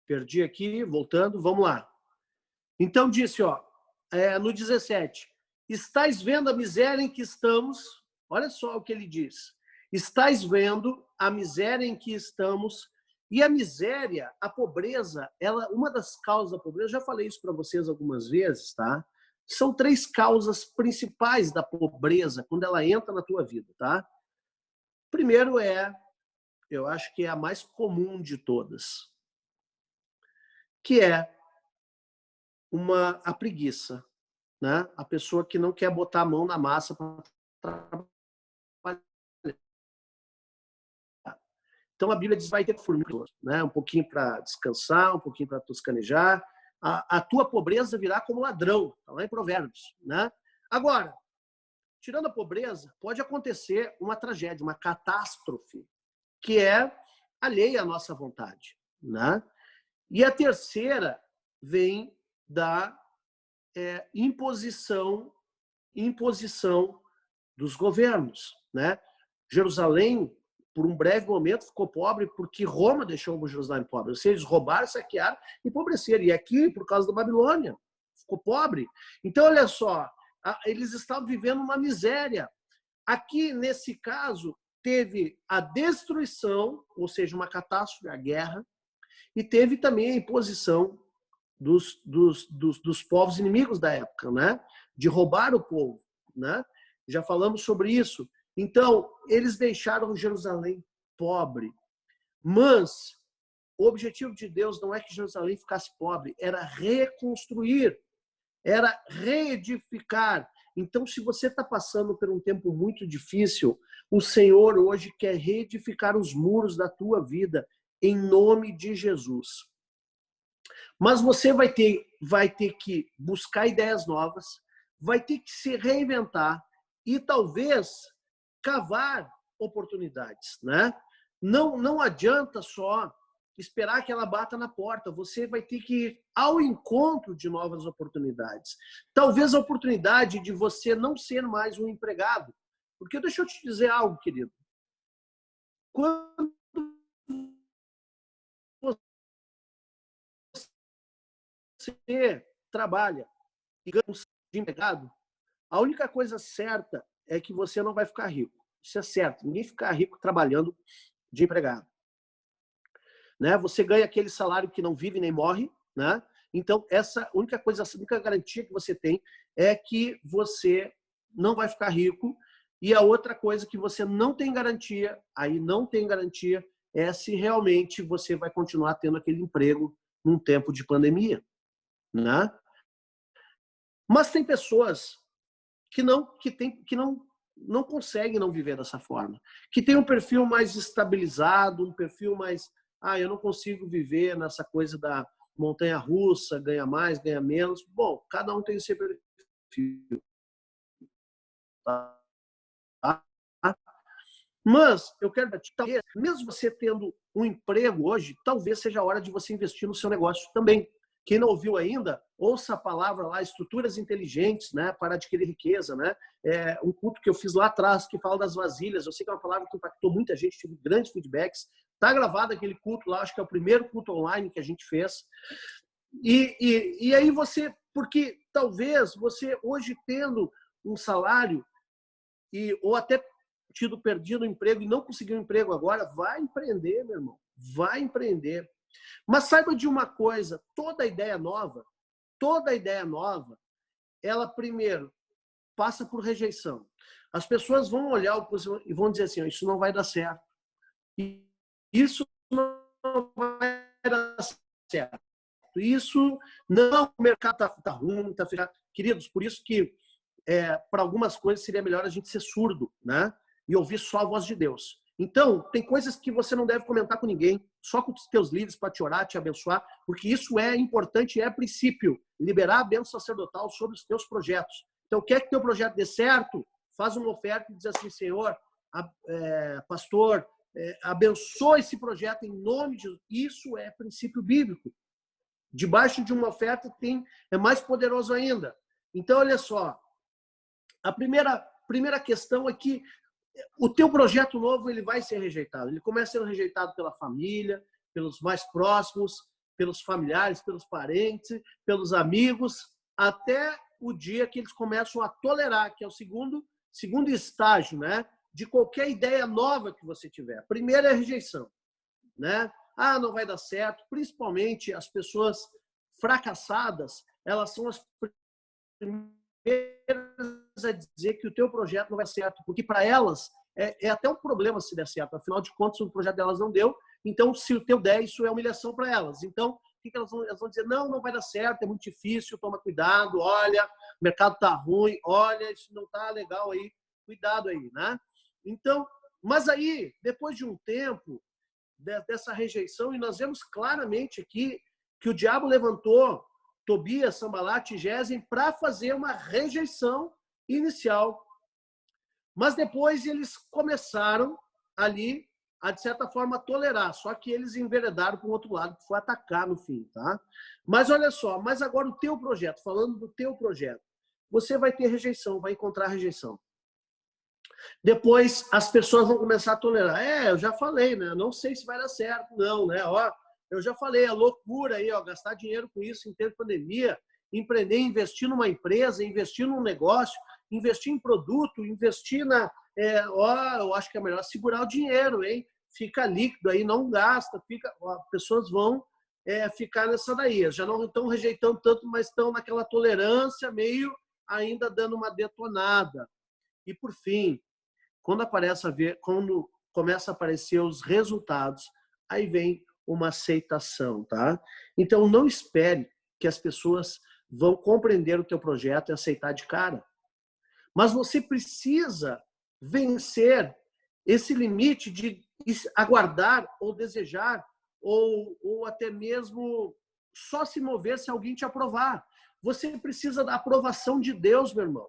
Perdi aqui, voltando, vamos lá. Então disse, ó, no 17, estais vendo a miséria em que estamos, olha só o que ele diz, estais vendo a miséria em que estamos, e a miséria, a pobreza, uma das causas da pobreza, já falei isso para vocês algumas vezes, tá? São 3 causas principais da pobreza quando ela entra na tua vida, tá? Primeiro eu acho que é a mais comum de todas, que é a preguiça, né? A pessoa que não quer botar a mão na massa para trabalhar. Então a Bíblia diz vai ter formiga, né? Um pouquinho para descansar, um pouquinho para toscanejar. A tua pobreza virá como ladrão, está lá em Provérbios, né? Agora, tirando a pobreza, pode acontecer uma tragédia, uma catástrofe, que é alheia à nossa vontade, né? E a terceira vem da imposição dos governos, né? Jerusalém, por um breve momento, ficou pobre porque Roma deixou Jerusalém pobre. Ou seja, eles roubaram, saquearam e empobreceram. E aqui, por causa da Babilônia, ficou pobre. Então, olha só, eles estavam vivendo uma miséria. Aqui, nesse caso, teve a destruição, ou seja, uma catástrofe, a guerra, e teve também a imposição dos povos inimigos da época, né? De roubar o povo, né? Já falamos sobre isso. Então, eles deixaram Jerusalém pobre. Mas o objetivo de Deus não é que Jerusalém ficasse pobre, era reconstruir, era reedificar. Então, se você está passando por um tempo muito difícil, o Senhor hoje quer reedificar os muros da tua vida, em nome de Jesus. Mas você vai ter que buscar ideias novas, vai ter que se reinventar e talvez cavar oportunidades, né? Não adianta só esperar que ela bata na porta, você vai ter que ir ao encontro de novas oportunidades. Talvez a oportunidade de você não ser mais um empregado. Porque deixa eu te dizer algo, querido. Quando você trabalha e ganha de empregado, a única coisa certa é que você não vai ficar rico. Isso é certo. Ninguém fica rico trabalhando de empregado. Né? Você ganha aquele salário que não vive nem morre, né? Então, essa única coisa, a única garantia que você tem é que você não vai ficar rico. E a outra coisa que você não tem garantia, é se realmente você vai continuar tendo aquele emprego num tempo de pandemia, né? Mas tem pessoas que não conseguem não viver dessa forma, que tem um perfil mais estabilizado, um perfil mais, eu não consigo viver nessa coisa da montanha-russa, ganha mais, ganha menos. Bom, cada um tem o seu perfil. Tá? Mas eu quero dizer, talvez, mesmo você tendo um emprego hoje, talvez seja a hora de você investir no seu negócio também. Quem não ouviu ainda, ouça a palavra lá, estruturas inteligentes, né, para adquirir riqueza, né? É um culto que eu fiz lá atrás, que fala das vasilhas. Eu sei que é uma palavra que impactou muita gente, tive grandes feedbacks. Está gravado aquele culto lá, acho que é o primeiro culto online que a gente fez. E aí você, porque talvez você hoje tendo um salário, ou até perdido o emprego e não conseguiu um emprego agora, vai empreender, meu irmão. Vai empreender. Mas saiba de uma coisa, toda ideia nova, ela primeiro passa por rejeição. As pessoas vão olhar e vão dizer assim, isso não vai dar certo. Isso não vai dar certo. Isso não, o mercado está ruim, está fechado. Queridos, por isso que para algumas coisas seria melhor a gente ser surdo, né? E ouvir só a voz de Deus. Então, tem coisas que você não deve comentar com ninguém, só com os teus líderes para te orar, te abençoar, porque isso é importante, é princípio, liberar a bênção sacerdotal sobre os teus projetos. Então, quer que teu projeto dê certo? Faz uma oferta e diz assim, Senhor, pastor, abençoa esse projeto em nome de Jesus. Isso é princípio bíblico. Debaixo de uma oferta é mais poderoso ainda. Então, olha só, a primeira questão é que o teu projeto novo ele vai ser rejeitado. Ele começa sendo rejeitado pela família, pelos mais próximos, pelos familiares, pelos parentes, pelos amigos, até o dia que eles começam a tolerar, que é o segundo estágio, né, de qualquer ideia nova que você tiver. Primeiro é a rejeição, né? Não vai dar certo. Principalmente as pessoas fracassadas, elas são as primeiras a dizer que o teu projeto não vai dar certo, porque para elas é até um problema se der certo. Afinal de contas, o projeto delas não deu. Então, se o teu der, isso é humilhação para elas. Então, o que elas vão dizer? Não vai dar certo, é muito difícil, toma cuidado, olha, o mercado está ruim, olha, isso não está legal aí, cuidado aí, né? Então, mas aí, depois de um tempo dessa rejeição, e nós vemos claramente aqui que o diabo levantou Tobias, Sambalat e Gesem para fazer uma rejeição inicial. Mas depois eles começaram ali a, de certa forma, tolerar. Só que eles enveredaram para o outro lado, que foi atacar no fim, tá? Mas olha só, mas agora o teu projeto, falando do teu projeto, você vai ter rejeição, vai encontrar rejeição. Depois as pessoas vão começar a tolerar. Eu já falei, né? Não sei se vai dar certo, não, né? Eu já falei, é loucura aí, gastar dinheiro com isso em tempo de pandemia, empreender, investir numa empresa, investir num negócio, investir em produto, investir eu acho que é melhor segurar o dinheiro, hein? Fica líquido aí, não gasta, pessoas vão ficar nessa daí. Já não estão rejeitando tanto, mas estão naquela tolerância, meio ainda dando uma detonada. E, por fim, quando começa a aparecer os resultados, aí vem uma aceitação, tá? Então, não espere que as pessoas vão compreender o teu projeto e aceitar de cara. Mas você precisa vencer esse limite de aguardar ou desejar ou até mesmo só se mover se alguém te aprovar. Você precisa da aprovação de Deus, meu irmão.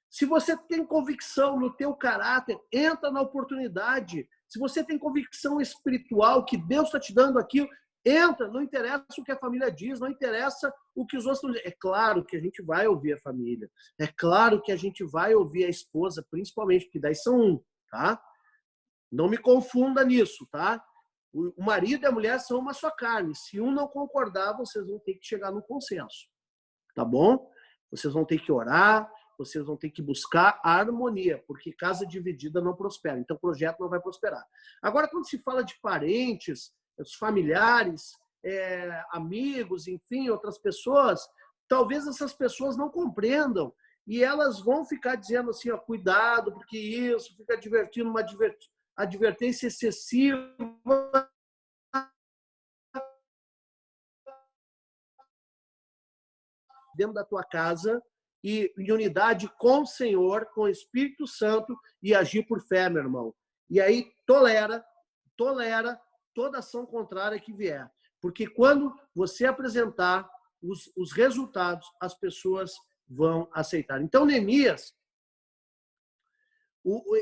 Se você tem convicção no teu caráter, entra na oportunidade. Se você tem convicção espiritual que Deus está te dando aquilo, entra. Não interessa o que a família diz, não interessa o que os outros estão dizendo. É claro que a gente vai ouvir a família. É claro que a gente vai ouvir a esposa, principalmente, porque daí são um, tá? Não me confunda nisso, tá? O marido e a mulher são uma só carne. Se um não concordar, vocês vão ter que chegar num consenso. Tá bom? Vocês vão ter que orar, vocês vão ter que buscar a harmonia, porque casa dividida não prospera. Então, o projeto não vai prosperar. Agora, quando se fala de parentes, os familiares, amigos, enfim, outras pessoas, talvez essas pessoas não compreendam e elas vão ficar dizendo assim, ó, cuidado, porque isso, fica divertindo uma advertência excessiva dentro da tua casa e em unidade com o Senhor, com o Espírito Santo e agir por fé, meu irmão. E aí tolera toda ação contrária que vier. Porque quando você apresentar os resultados, as pessoas vão aceitar. Então, Neemias,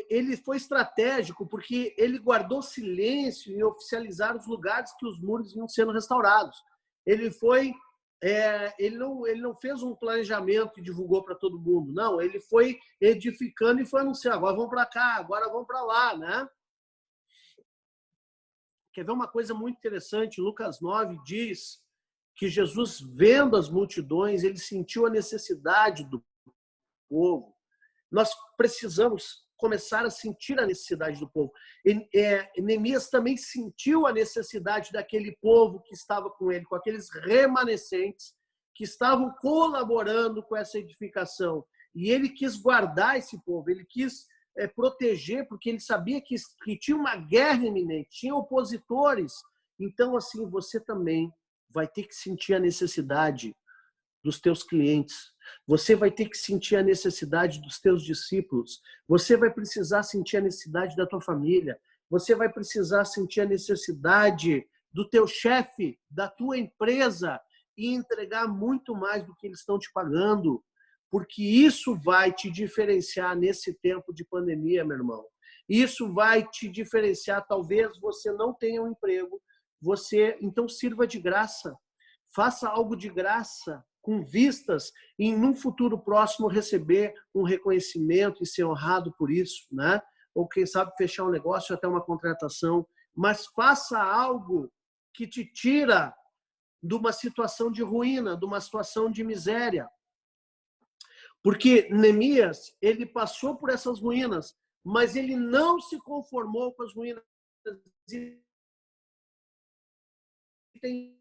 ele foi estratégico porque ele guardou silêncio em oficializar os lugares que os muros iam sendo restaurados. Ele não fez um planejamento e divulgou para todo mundo. Não, ele foi edificando e foi anunciando. Agora vamos para cá, agora vamos para lá, né? Quer ver uma coisa muito interessante? Lucas 9 diz que Jesus, vendo as multidões, ele sentiu a necessidade do povo. Nós precisamos começar a sentir a necessidade do povo. Neemias também sentiu a necessidade daquele povo que estava com ele, com aqueles remanescentes que estavam colaborando com essa edificação. E ele quis guardar esse povo, ele quis proteger, porque ele sabia que tinha uma guerra iminente, tinha opositores. Então, assim, você também vai ter que sentir a necessidade dos teus clientes. Você vai ter que sentir a necessidade dos teus discípulos. Você vai precisar sentir a necessidade da tua família. Você vai precisar sentir a necessidade do teu chefe, da tua empresa e entregar muito mais do que eles estão te pagando. Porque isso vai te diferenciar nesse tempo de pandemia, meu irmão. Isso vai te diferenciar. Talvez você não tenha um emprego. Então sirva de graça. Faça algo de graça, com vistas em num futuro próximo receber um reconhecimento e ser honrado por isso, né? Ou quem sabe fechar um negócio até uma contratação, mas faça algo que te tira de uma situação de ruína, de uma situação de miséria. Porque Neemias, ele passou por essas ruínas, mas ele não se conformou com as ruínas. Tem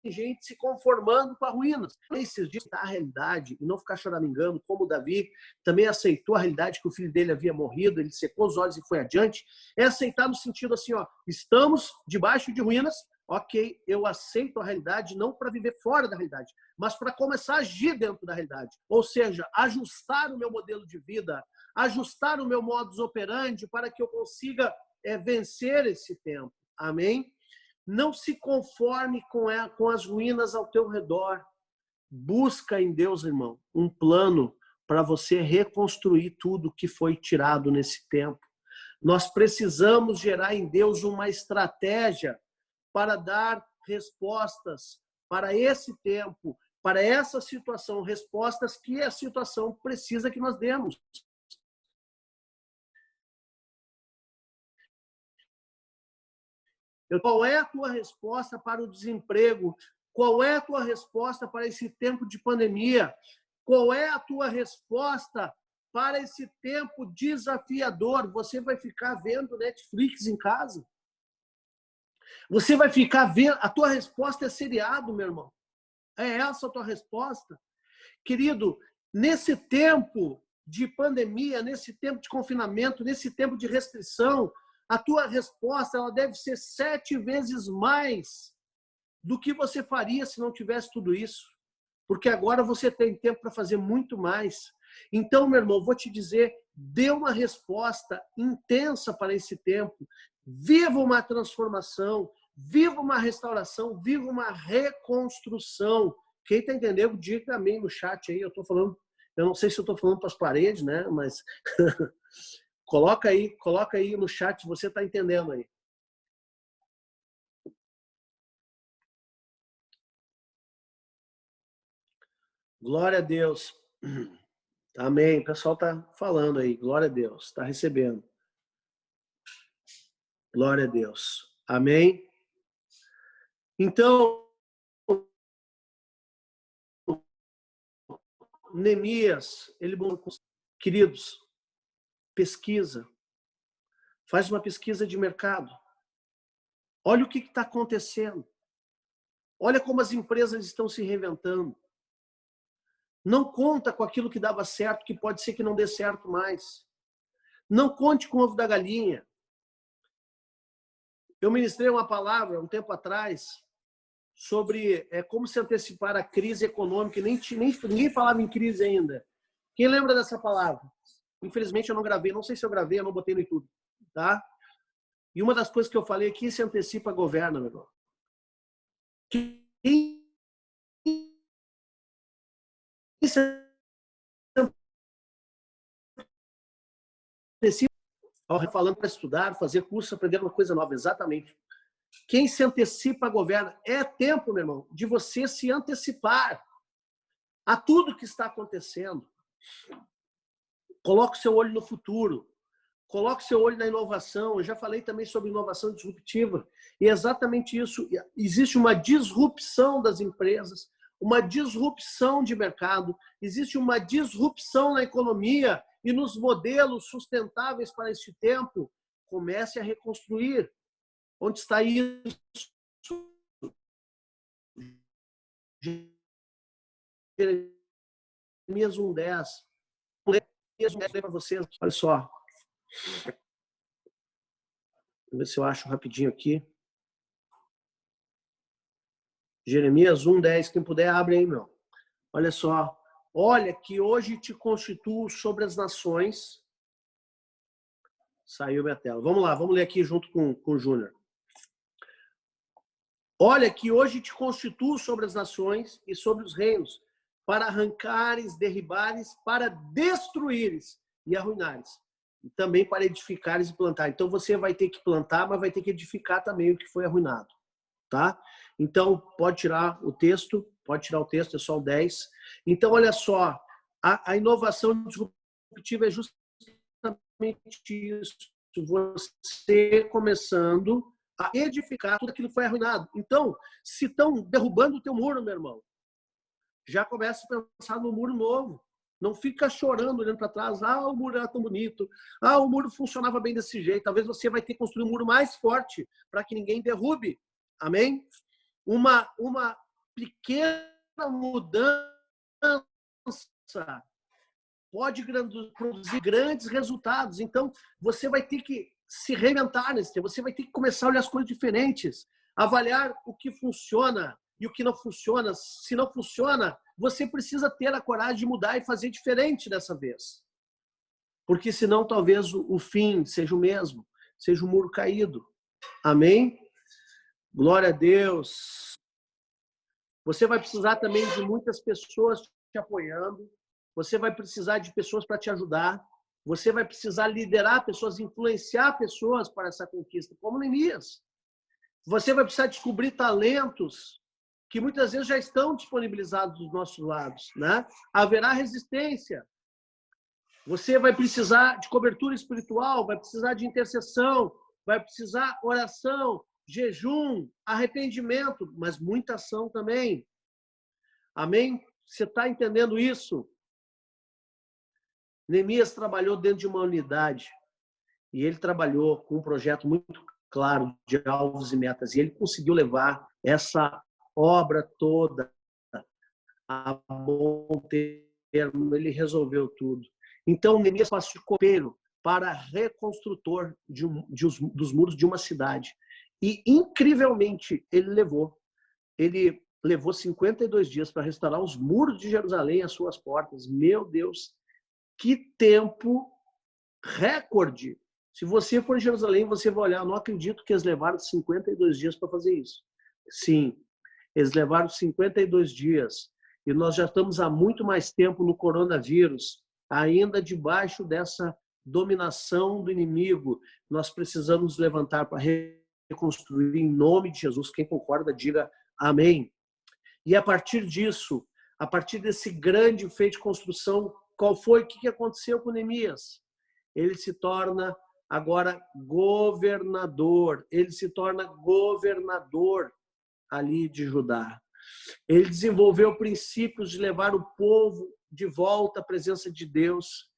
gente se conformando com as ruínas. Esses dias está a realidade e não ficar choramingando, como Davi também aceitou a realidade que o filho dele havia morrido, ele secou os olhos e foi adiante. É aceitar no sentido assim, ó, estamos debaixo de ruínas, ok, eu aceito a realidade não para viver fora da realidade, mas para começar a agir dentro da realidade. Ou seja, ajustar o meu modelo de vida, ajustar o meu modus operandi para que eu consiga vencer esse tempo. Amém? Não se conforme com as ruínas ao teu redor. Busca em Deus, irmão, um plano para você reconstruir tudo que foi tirado nesse tempo. Nós precisamos gerar em Deus uma estratégia para dar respostas para esse tempo, para essa situação, respostas que a situação precisa que nós demos. Qual é a tua resposta para o desemprego? Qual é a tua resposta para esse tempo de pandemia? Qual é a tua resposta para esse tempo desafiador. Você vai ficar vendo Netflix em casa? Você vai ficar vendo? A tua resposta é seriado, meu irmão. É essa a tua resposta? Querido, nesse tempo de pandemia, nesse tempo de confinamento, nesse tempo de restrição, a tua resposta ela deve ser 7 vezes mais do que você faria se não tivesse tudo isso. Porque agora você tem tempo para fazer muito mais. Então, meu irmão, vou te dizer, dê uma resposta intensa para esse tempo. Viva uma transformação, viva uma restauração, viva uma reconstrução. Quem está entendendo, diga amém no chat aí. Eu estou falando, eu não sei se eu estou falando para as paredes, né? Mas coloca aí no chat, você está entendendo aí. Glória a Deus. Amém. O pessoal está falando aí. Glória a Deus. Está recebendo. Glória a Deus. Amém. Então, Neemias, queridos, pesquisa. Faz uma pesquisa de mercado. Olha o que está acontecendo. Olha como as empresas estão se reinventando. Não conta com aquilo que dava certo, que pode ser que não dê certo mais. Não conte com o ovo da galinha. Eu ministrei uma palavra um tempo atrás sobre como se antecipar a crise econômica, e ninguém falava em crise ainda. Quem lembra dessa palavra? Infelizmente eu não gravei, não sei se eu gravei, eu não botei no YouTube. Tá? E uma das coisas que eu falei aqui, se antecipa, governa, meu irmão. Quem se antecipa, falando para estudar, fazer curso, aprender uma coisa nova, exatamente. Quem se antecipa, governa. É tempo, meu irmão, de você se antecipar a tudo que está acontecendo. Coloque o seu olho no futuro. Coloque seu olho na inovação. Eu já falei também sobre inovação disruptiva. E é exatamente isso. Existe uma disrupção das empresas, uma disrupção de mercado, existe uma disrupção na economia e nos modelos sustentáveis para este tempo. Comece a reconstruir. Onde está isso? Jeremias 1:10. Jeremias 1:10 para vocês. Olha só. Vou ver se eu acho rapidinho aqui. Jeremias 1:10. Quem puder, abre aí, meu. Olha só. Olha que hoje te constituo sobre as nações. Saiu minha tela. Vamos lá, vamos ler aqui junto com o Júnior. Olha que hoje te constituo sobre as nações e sobre os reinos, para arrancares, derribares, para destruíres e arruinares. E também para edificares e plantar. Então você vai ter que plantar, mas vai ter que edificar também o que foi arruinado. Tá? Então, pode tirar o texto, é só o 10. Então, olha só, a inovação disruptiva é justamente isso. Você começando a edificar tudo aquilo que foi arruinado. Então, se estão derrubando o teu muro, meu irmão, já começa a pensar no muro novo. Não fica chorando, olhando para trás. Ah, o muro era tão bonito. Ah, o muro funcionava bem desse jeito. Talvez você vai ter que construir um muro mais forte para que ninguém derrube. Amém? Uma pequena mudança pode produzir grandes resultados. Então, você vai ter que se reinventar nesse tempo. Você vai ter que começar a olhar as coisas diferentes, avaliar o que funciona e o que não funciona. Se não funciona, você precisa ter a coragem de mudar e fazer diferente dessa vez. Porque senão talvez o fim seja o mesmo, seja um muro caído. Amém? Glória a Deus. Você vai precisar também de muitas pessoas te apoiando. Você vai precisar de pessoas para te ajudar. Você vai precisar liderar pessoas, influenciar pessoas para essa conquista, como Neemias. Você vai precisar descobrir talentos que muitas vezes já estão disponibilizados dos nossos lados, né? Haverá resistência. Você vai precisar de cobertura espiritual, vai precisar de intercessão, vai precisar oração, jejum, arrependimento, mas muita ação também. Amém? Você está entendendo isso? Neemias trabalhou dentro de uma unidade e ele trabalhou com um projeto muito claro de alvos e metas. E ele conseguiu levar essa obra toda a bom termo, ele resolveu tudo. Então, Neemias passou de copeiro para reconstrutor dos muros de uma cidade. E, incrivelmente, ele levou 52 dias para restaurar os muros de Jerusalém e as suas portas. Meu Deus, que tempo recorde! Se você for em Jerusalém, você vai olhar, não acredito que eles levaram 52 dias para fazer isso. Sim, eles levaram 52 dias. E nós já estamos há muito mais tempo no coronavírus, ainda debaixo dessa dominação do inimigo. Nós precisamos nos levantar para reconstruir em nome de Jesus. Quem concorda, diga amém. E a partir disso, a partir desse grande feito de construção, qual foi? O que aconteceu com Neemias? Ele se torna agora governador. Ele se torna governador ali de Judá. Ele desenvolveu princípios de levar o povo de volta à presença de Deus.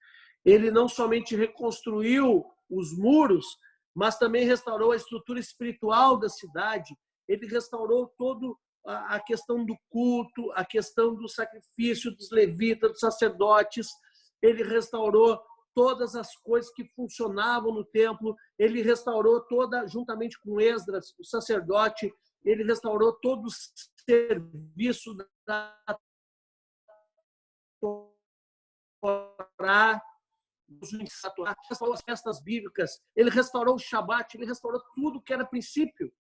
Ele não somente reconstruiu os muros, mas também restaurou a estrutura espiritual da cidade. Ele restaurou toda a questão do culto, a questão do sacrifício dos levitas, dos sacerdotes. Ele restaurou todas as coisas que funcionavam no templo. Ele restaurou toda, juntamente com Esdras, o sacerdote, ele restaurou todo o serviço da Torá, restaurou as festas bíblicas, ele restaurou o Shabat, ele restaurou tudo que era princípio.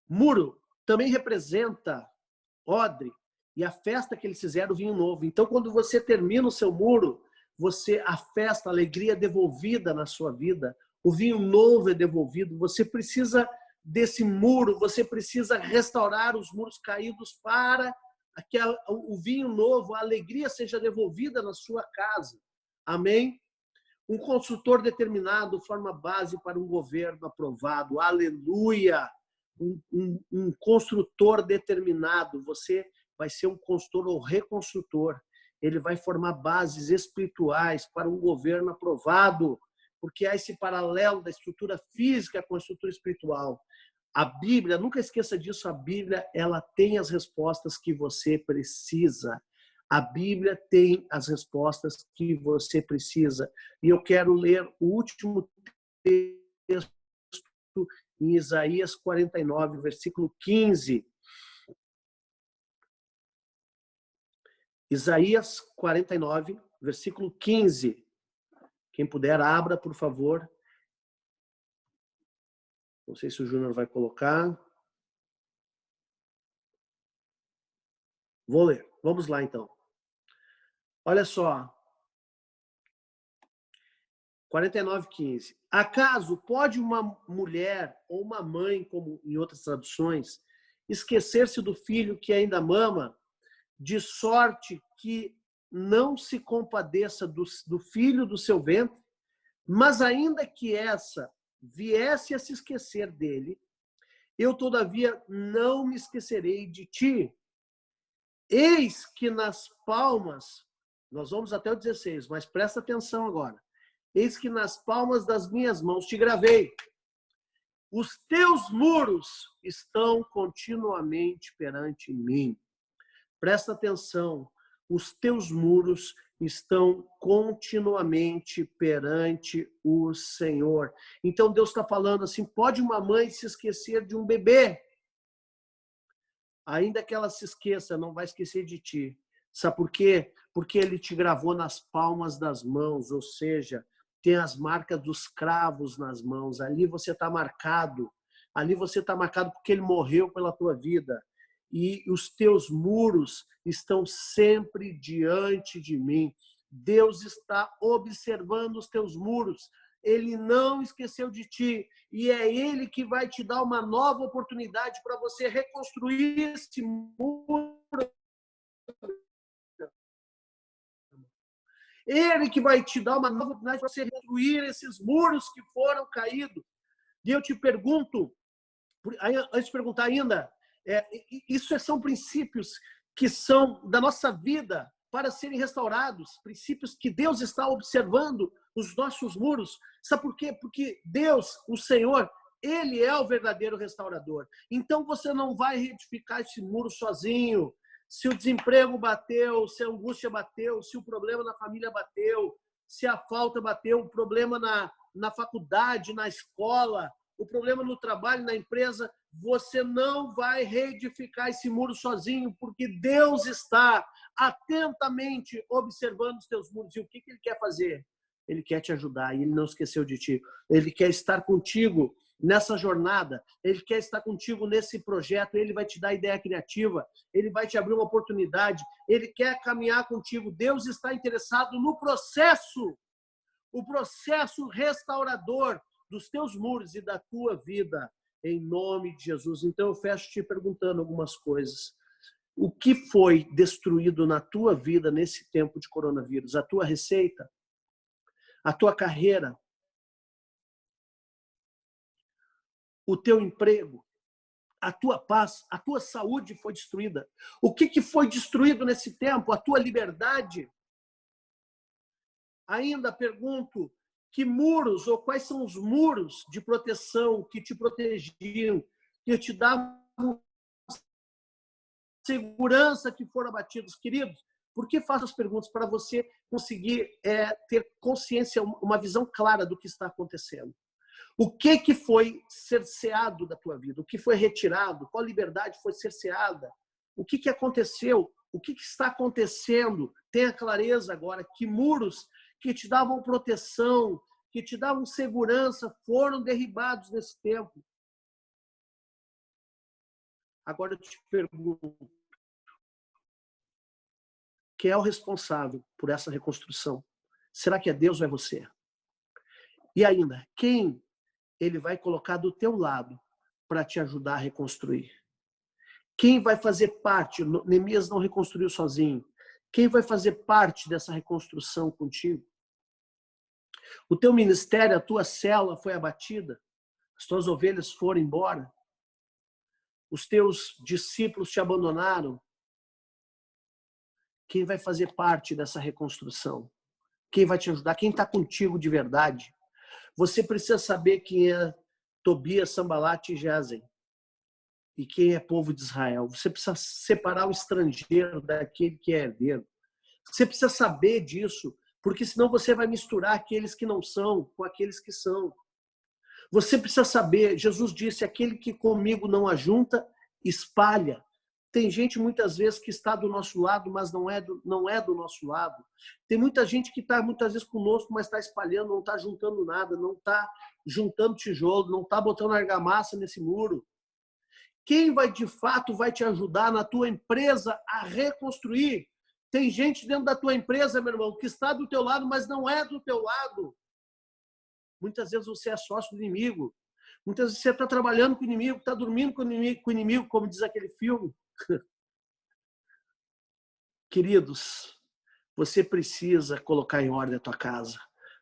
Muro também representa odre e a festa que eles fizeram, o vinho novo. Então, quando você termina o seu muro, a festa, a alegria é devolvida na sua vida, o vinho novo é devolvido. Você precisa desse muro, você precisa restaurar os muros caídos para que o vinho novo, a alegria seja devolvida na sua casa. Amém? Um construtor determinado forma base para um governo aprovado. Aleluia! Um construtor determinado, você vai ser um construtor ou reconstrutor. Ele vai formar bases espirituais para um governo aprovado, porque há esse paralelo da estrutura física com a estrutura espiritual. A Bíblia, nunca esqueça disso, a Bíblia, ela tem as respostas que você precisa. A Bíblia tem as respostas que você precisa. E eu quero ler o último texto em Isaías 49, versículo 15. Isaías 49, versículo 15. Quem puder, abra, por favor. Não sei se o Júnior vai colocar. Vou ler. Vamos lá, então. Olha só. 49:15. Acaso pode uma mulher ou uma mãe, como em outras traduções, esquecer-se do filho que ainda mama, de sorte que não se compadeça do filho do seu ventre? Mas ainda que essa viesse a se esquecer dele, eu todavia não me esquecerei de ti. Eis que nas palmas, nós vamos até o 16, mas presta atenção agora. Eis que nas palmas das minhas mãos te gravei. Os teus muros estão continuamente perante mim. Presta atenção. Os teus muros estão continuamente perante o Senhor. Então Deus está falando assim, pode uma mãe se esquecer de um bebê? Ainda que ela se esqueça, não vai esquecer de ti. Sabe por quê? Porque ele te gravou nas palmas das mãos, ou seja, tem as marcas dos cravos nas mãos. Ali você está marcado. Ali você está marcado porque ele morreu pela tua vida. E os teus muros estão sempre diante de mim. Deus está observando os teus muros. Ele não esqueceu de ti. E é Ele que vai te dar uma nova oportunidade para você reconstruir esse muro. Ele que vai te dar uma nova oportunidade para você reconstruir esses muros que foram caídos. E eu te pergunto, antes de perguntar ainda, isso são princípios que são da nossa vida, para serem restaurados, princípios que Deus está observando os nossos muros. Sabe por quê? Porque Deus, o Senhor, Ele é o verdadeiro restaurador. Então você não vai reedificar esse muro sozinho. Se o desemprego bateu, se a angústia bateu, se o problema na família bateu, se a falta bateu, o problema na faculdade, na escola, o problema no trabalho, na empresa, você não vai reedificar esse muro sozinho, porque Deus está atentamente observando os teus muros. E o que Ele quer fazer? Ele quer te ajudar e Ele não esqueceu de ti. Ele quer estar contigo nessa jornada. Ele quer estar contigo nesse projeto. Ele vai te dar ideia criativa. Ele vai te abrir uma oportunidade. Ele quer caminhar contigo. Deus está interessado no processo, o processo restaurador dos teus muros e da tua vida, em nome de Jesus. Então eu fecho te perguntando algumas coisas. O que foi destruído na tua vida nesse tempo de coronavírus? A tua receita? A tua carreira? O teu emprego? A tua paz? A tua saúde foi destruída? O que foi destruído nesse tempo? A tua liberdade? Ainda pergunto, que muros ou quais são os muros de proteção que te protegiam, que te davam segurança que foram abatidos? Queridos, por que faço as perguntas? Para você conseguir ter consciência, uma visão clara do que está acontecendo. O que foi cerceado da tua vida? O que foi retirado? Qual liberdade foi cerceada? O que aconteceu? O que está acontecendo? Tenha clareza agora que muros que te davam proteção, que te davam segurança, foram derribados nesse tempo. Agora eu te pergunto, quem é o responsável por essa reconstrução? Será que é Deus ou é você? E ainda, quem Ele vai colocar do teu lado para te ajudar a reconstruir? Quem vai fazer parte? Neemias não reconstruiu sozinho. Quem vai fazer parte dessa reconstrução contigo? O teu ministério, a tua célula foi abatida? As tuas ovelhas foram embora? Os teus discípulos te abandonaram? Quem vai fazer parte dessa reconstrução? Quem vai te ajudar? Quem está contigo de verdade? Você precisa saber quem é Tobias, Sambalat e Gesem e quem é povo de Israel. Você precisa separar o estrangeiro daquele que é herdeiro. Você precisa saber disso, porque senão você vai misturar aqueles que não são com aqueles que são. Você precisa saber, Jesus disse, aquele que comigo não ajunta, espalha. Tem gente muitas vezes que está do nosso lado, mas não é do nosso lado. Tem muita gente que está muitas vezes conosco, mas está espalhando, não está juntando nada, não está juntando tijolo, não está botando argamassa nesse muro. Quem vai de fato vai te ajudar na tua empresa a reconstruir? Tem gente dentro da tua empresa, meu irmão, que está do teu lado, mas não é do teu lado. Muitas vezes você é sócio do inimigo. Muitas vezes você está trabalhando com o inimigo, está dormindo com o inimigo, como diz aquele filme. Queridos, você precisa colocar em ordem a tua casa.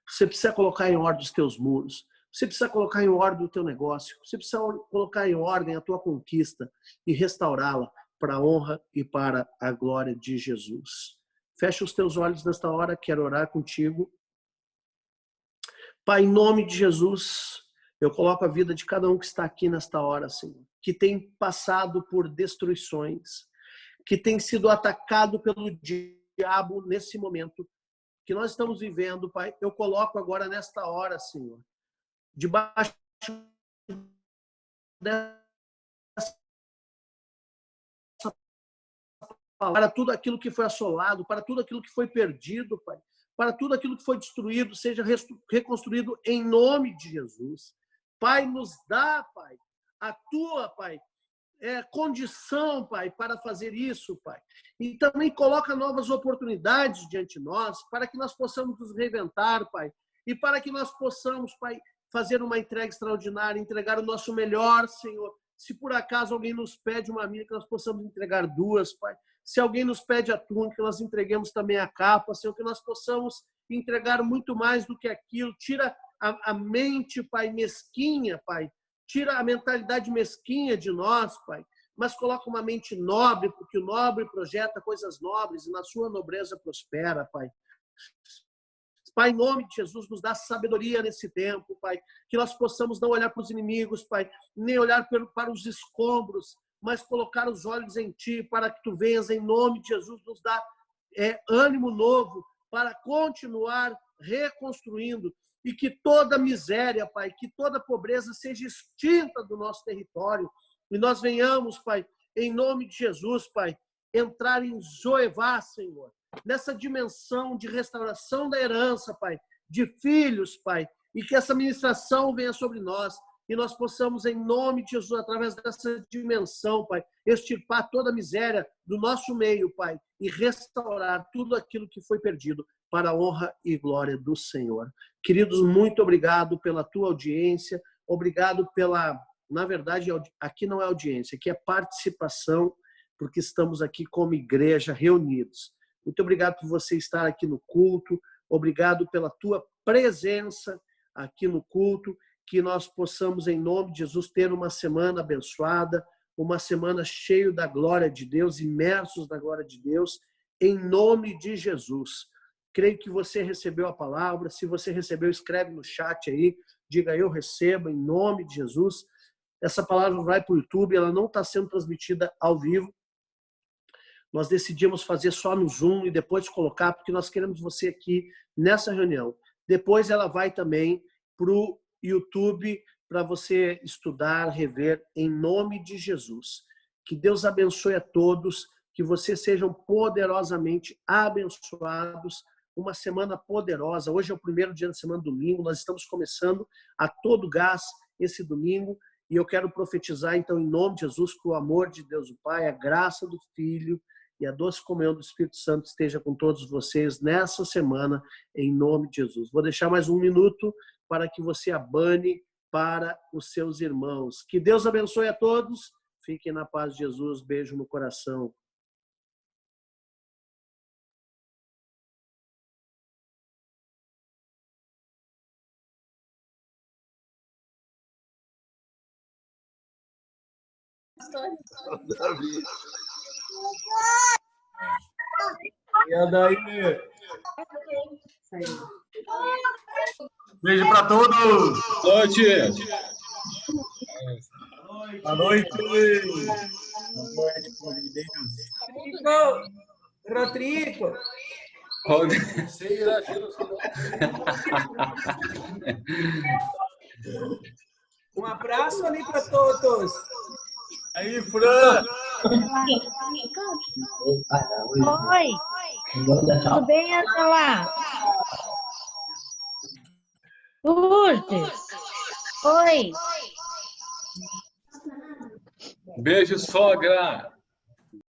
Você precisa colocar em ordem os teus muros. Você precisa colocar em ordem o teu negócio. Você precisa colocar em ordem a tua conquista e restaurá-la para a honra e para a glória de Jesus. Fecha os teus olhos nesta hora, quero orar contigo. Pai, em nome de Jesus, eu coloco a vida de cada um que está aqui nesta hora, Senhor, que tem passado por destruições, que tem sido atacado pelo diabo nesse momento que nós estamos vivendo, Pai. Eu coloco agora nesta hora, Senhor, debaixo dessa palavra, para tudo aquilo que foi assolado, para tudo aquilo que foi perdido, Pai, para tudo aquilo que foi destruído, seja reconstruído em nome de Jesus. Pai, nos dá, Pai, a tua, Pai, condição, Pai, para fazer isso, Pai. E também coloca novas oportunidades diante de nós, para que nós possamos nos reinventar, Pai, e para que nós possamos, Pai, fazer uma entrega extraordinária, entregar o nosso melhor, Senhor. Se por acaso alguém nos pede uma milha, que nós possamos entregar duas, Pai. Se alguém nos pede a túnica, que nós entreguemos também a capa, Senhor, que nós possamos entregar muito mais do que aquilo. Tira a mente, Pai, mesquinha, Pai. Tira a mentalidade mesquinha de nós, Pai. mas coloca uma mente nobre, porque o nobre projeta coisas nobres e na sua nobreza prospera, Pai. Pai, em nome de Jesus, nos dá sabedoria nesse tempo, Pai, que nós possamos não olhar para os inimigos, Pai, nem olhar para os escombros, mas colocar os olhos em Ti, para que Tu venhas, em nome de Jesus, nos dar ânimo novo, para continuar reconstruindo, e que toda miséria, Pai, que toda pobreza seja extinta do nosso território, e nós venhamos, Pai, em nome de Jesus, Pai, entrar em Zoevá, Senhor, nessa dimensão de restauração da herança, Pai, de filhos, Pai, e que essa ministração venha sobre nós, e nós possamos, em nome de Jesus, através dessa dimensão, Pai, extirpar toda a miséria do nosso meio, Pai, e restaurar tudo aquilo que foi perdido para a honra e glória do Senhor. Queridos, muito obrigado pela tua audiência, obrigado pela, na verdade, aqui não é audiência, aqui é participação, porque estamos aqui como igreja reunidos. Muito obrigado por você estar aqui no culto, obrigado pela tua presença aqui no culto, que nós possamos, em nome de Jesus, ter uma semana abençoada, uma semana cheia da glória de Deus, imersos na glória de Deus, em nome de Jesus. Creio que você recebeu a palavra. Se você recebeu, escreve no chat aí, diga eu recebo, em nome de Jesus. Essa palavra vai para o YouTube, ela não está sendo transmitida ao vivo. Nós decidimos fazer só no Zoom e depois colocar, porque nós queremos você aqui nessa reunião. Depois ela vai também para o YouTube, para você estudar, rever, em nome de Jesus. Que Deus abençoe a todos, que vocês sejam poderosamente abençoados. Uma semana poderosa. Hoje é o primeiro dia da semana, domingo. Nós estamos começando a todo gás esse domingo. E eu quero profetizar, então, em nome de Jesus, que o amor de Deus o Pai, a graça do Filho e a doce comunhão do Espírito Santo esteja com todos vocês nessa semana, em nome de Jesus. Vou deixar mais um minuto para que você abane para os seus irmãos. Que Deus abençoe a todos. Fiquem na paz de Jesus. Beijo no coração. E daí? Beijo para todos. Boa noite. Boa noite. Rodrigo. Um abraço ali para todos. Aí, Fran. Oi. Tudo bem, Angela? Lourdes. Oi. Beijo, sogra.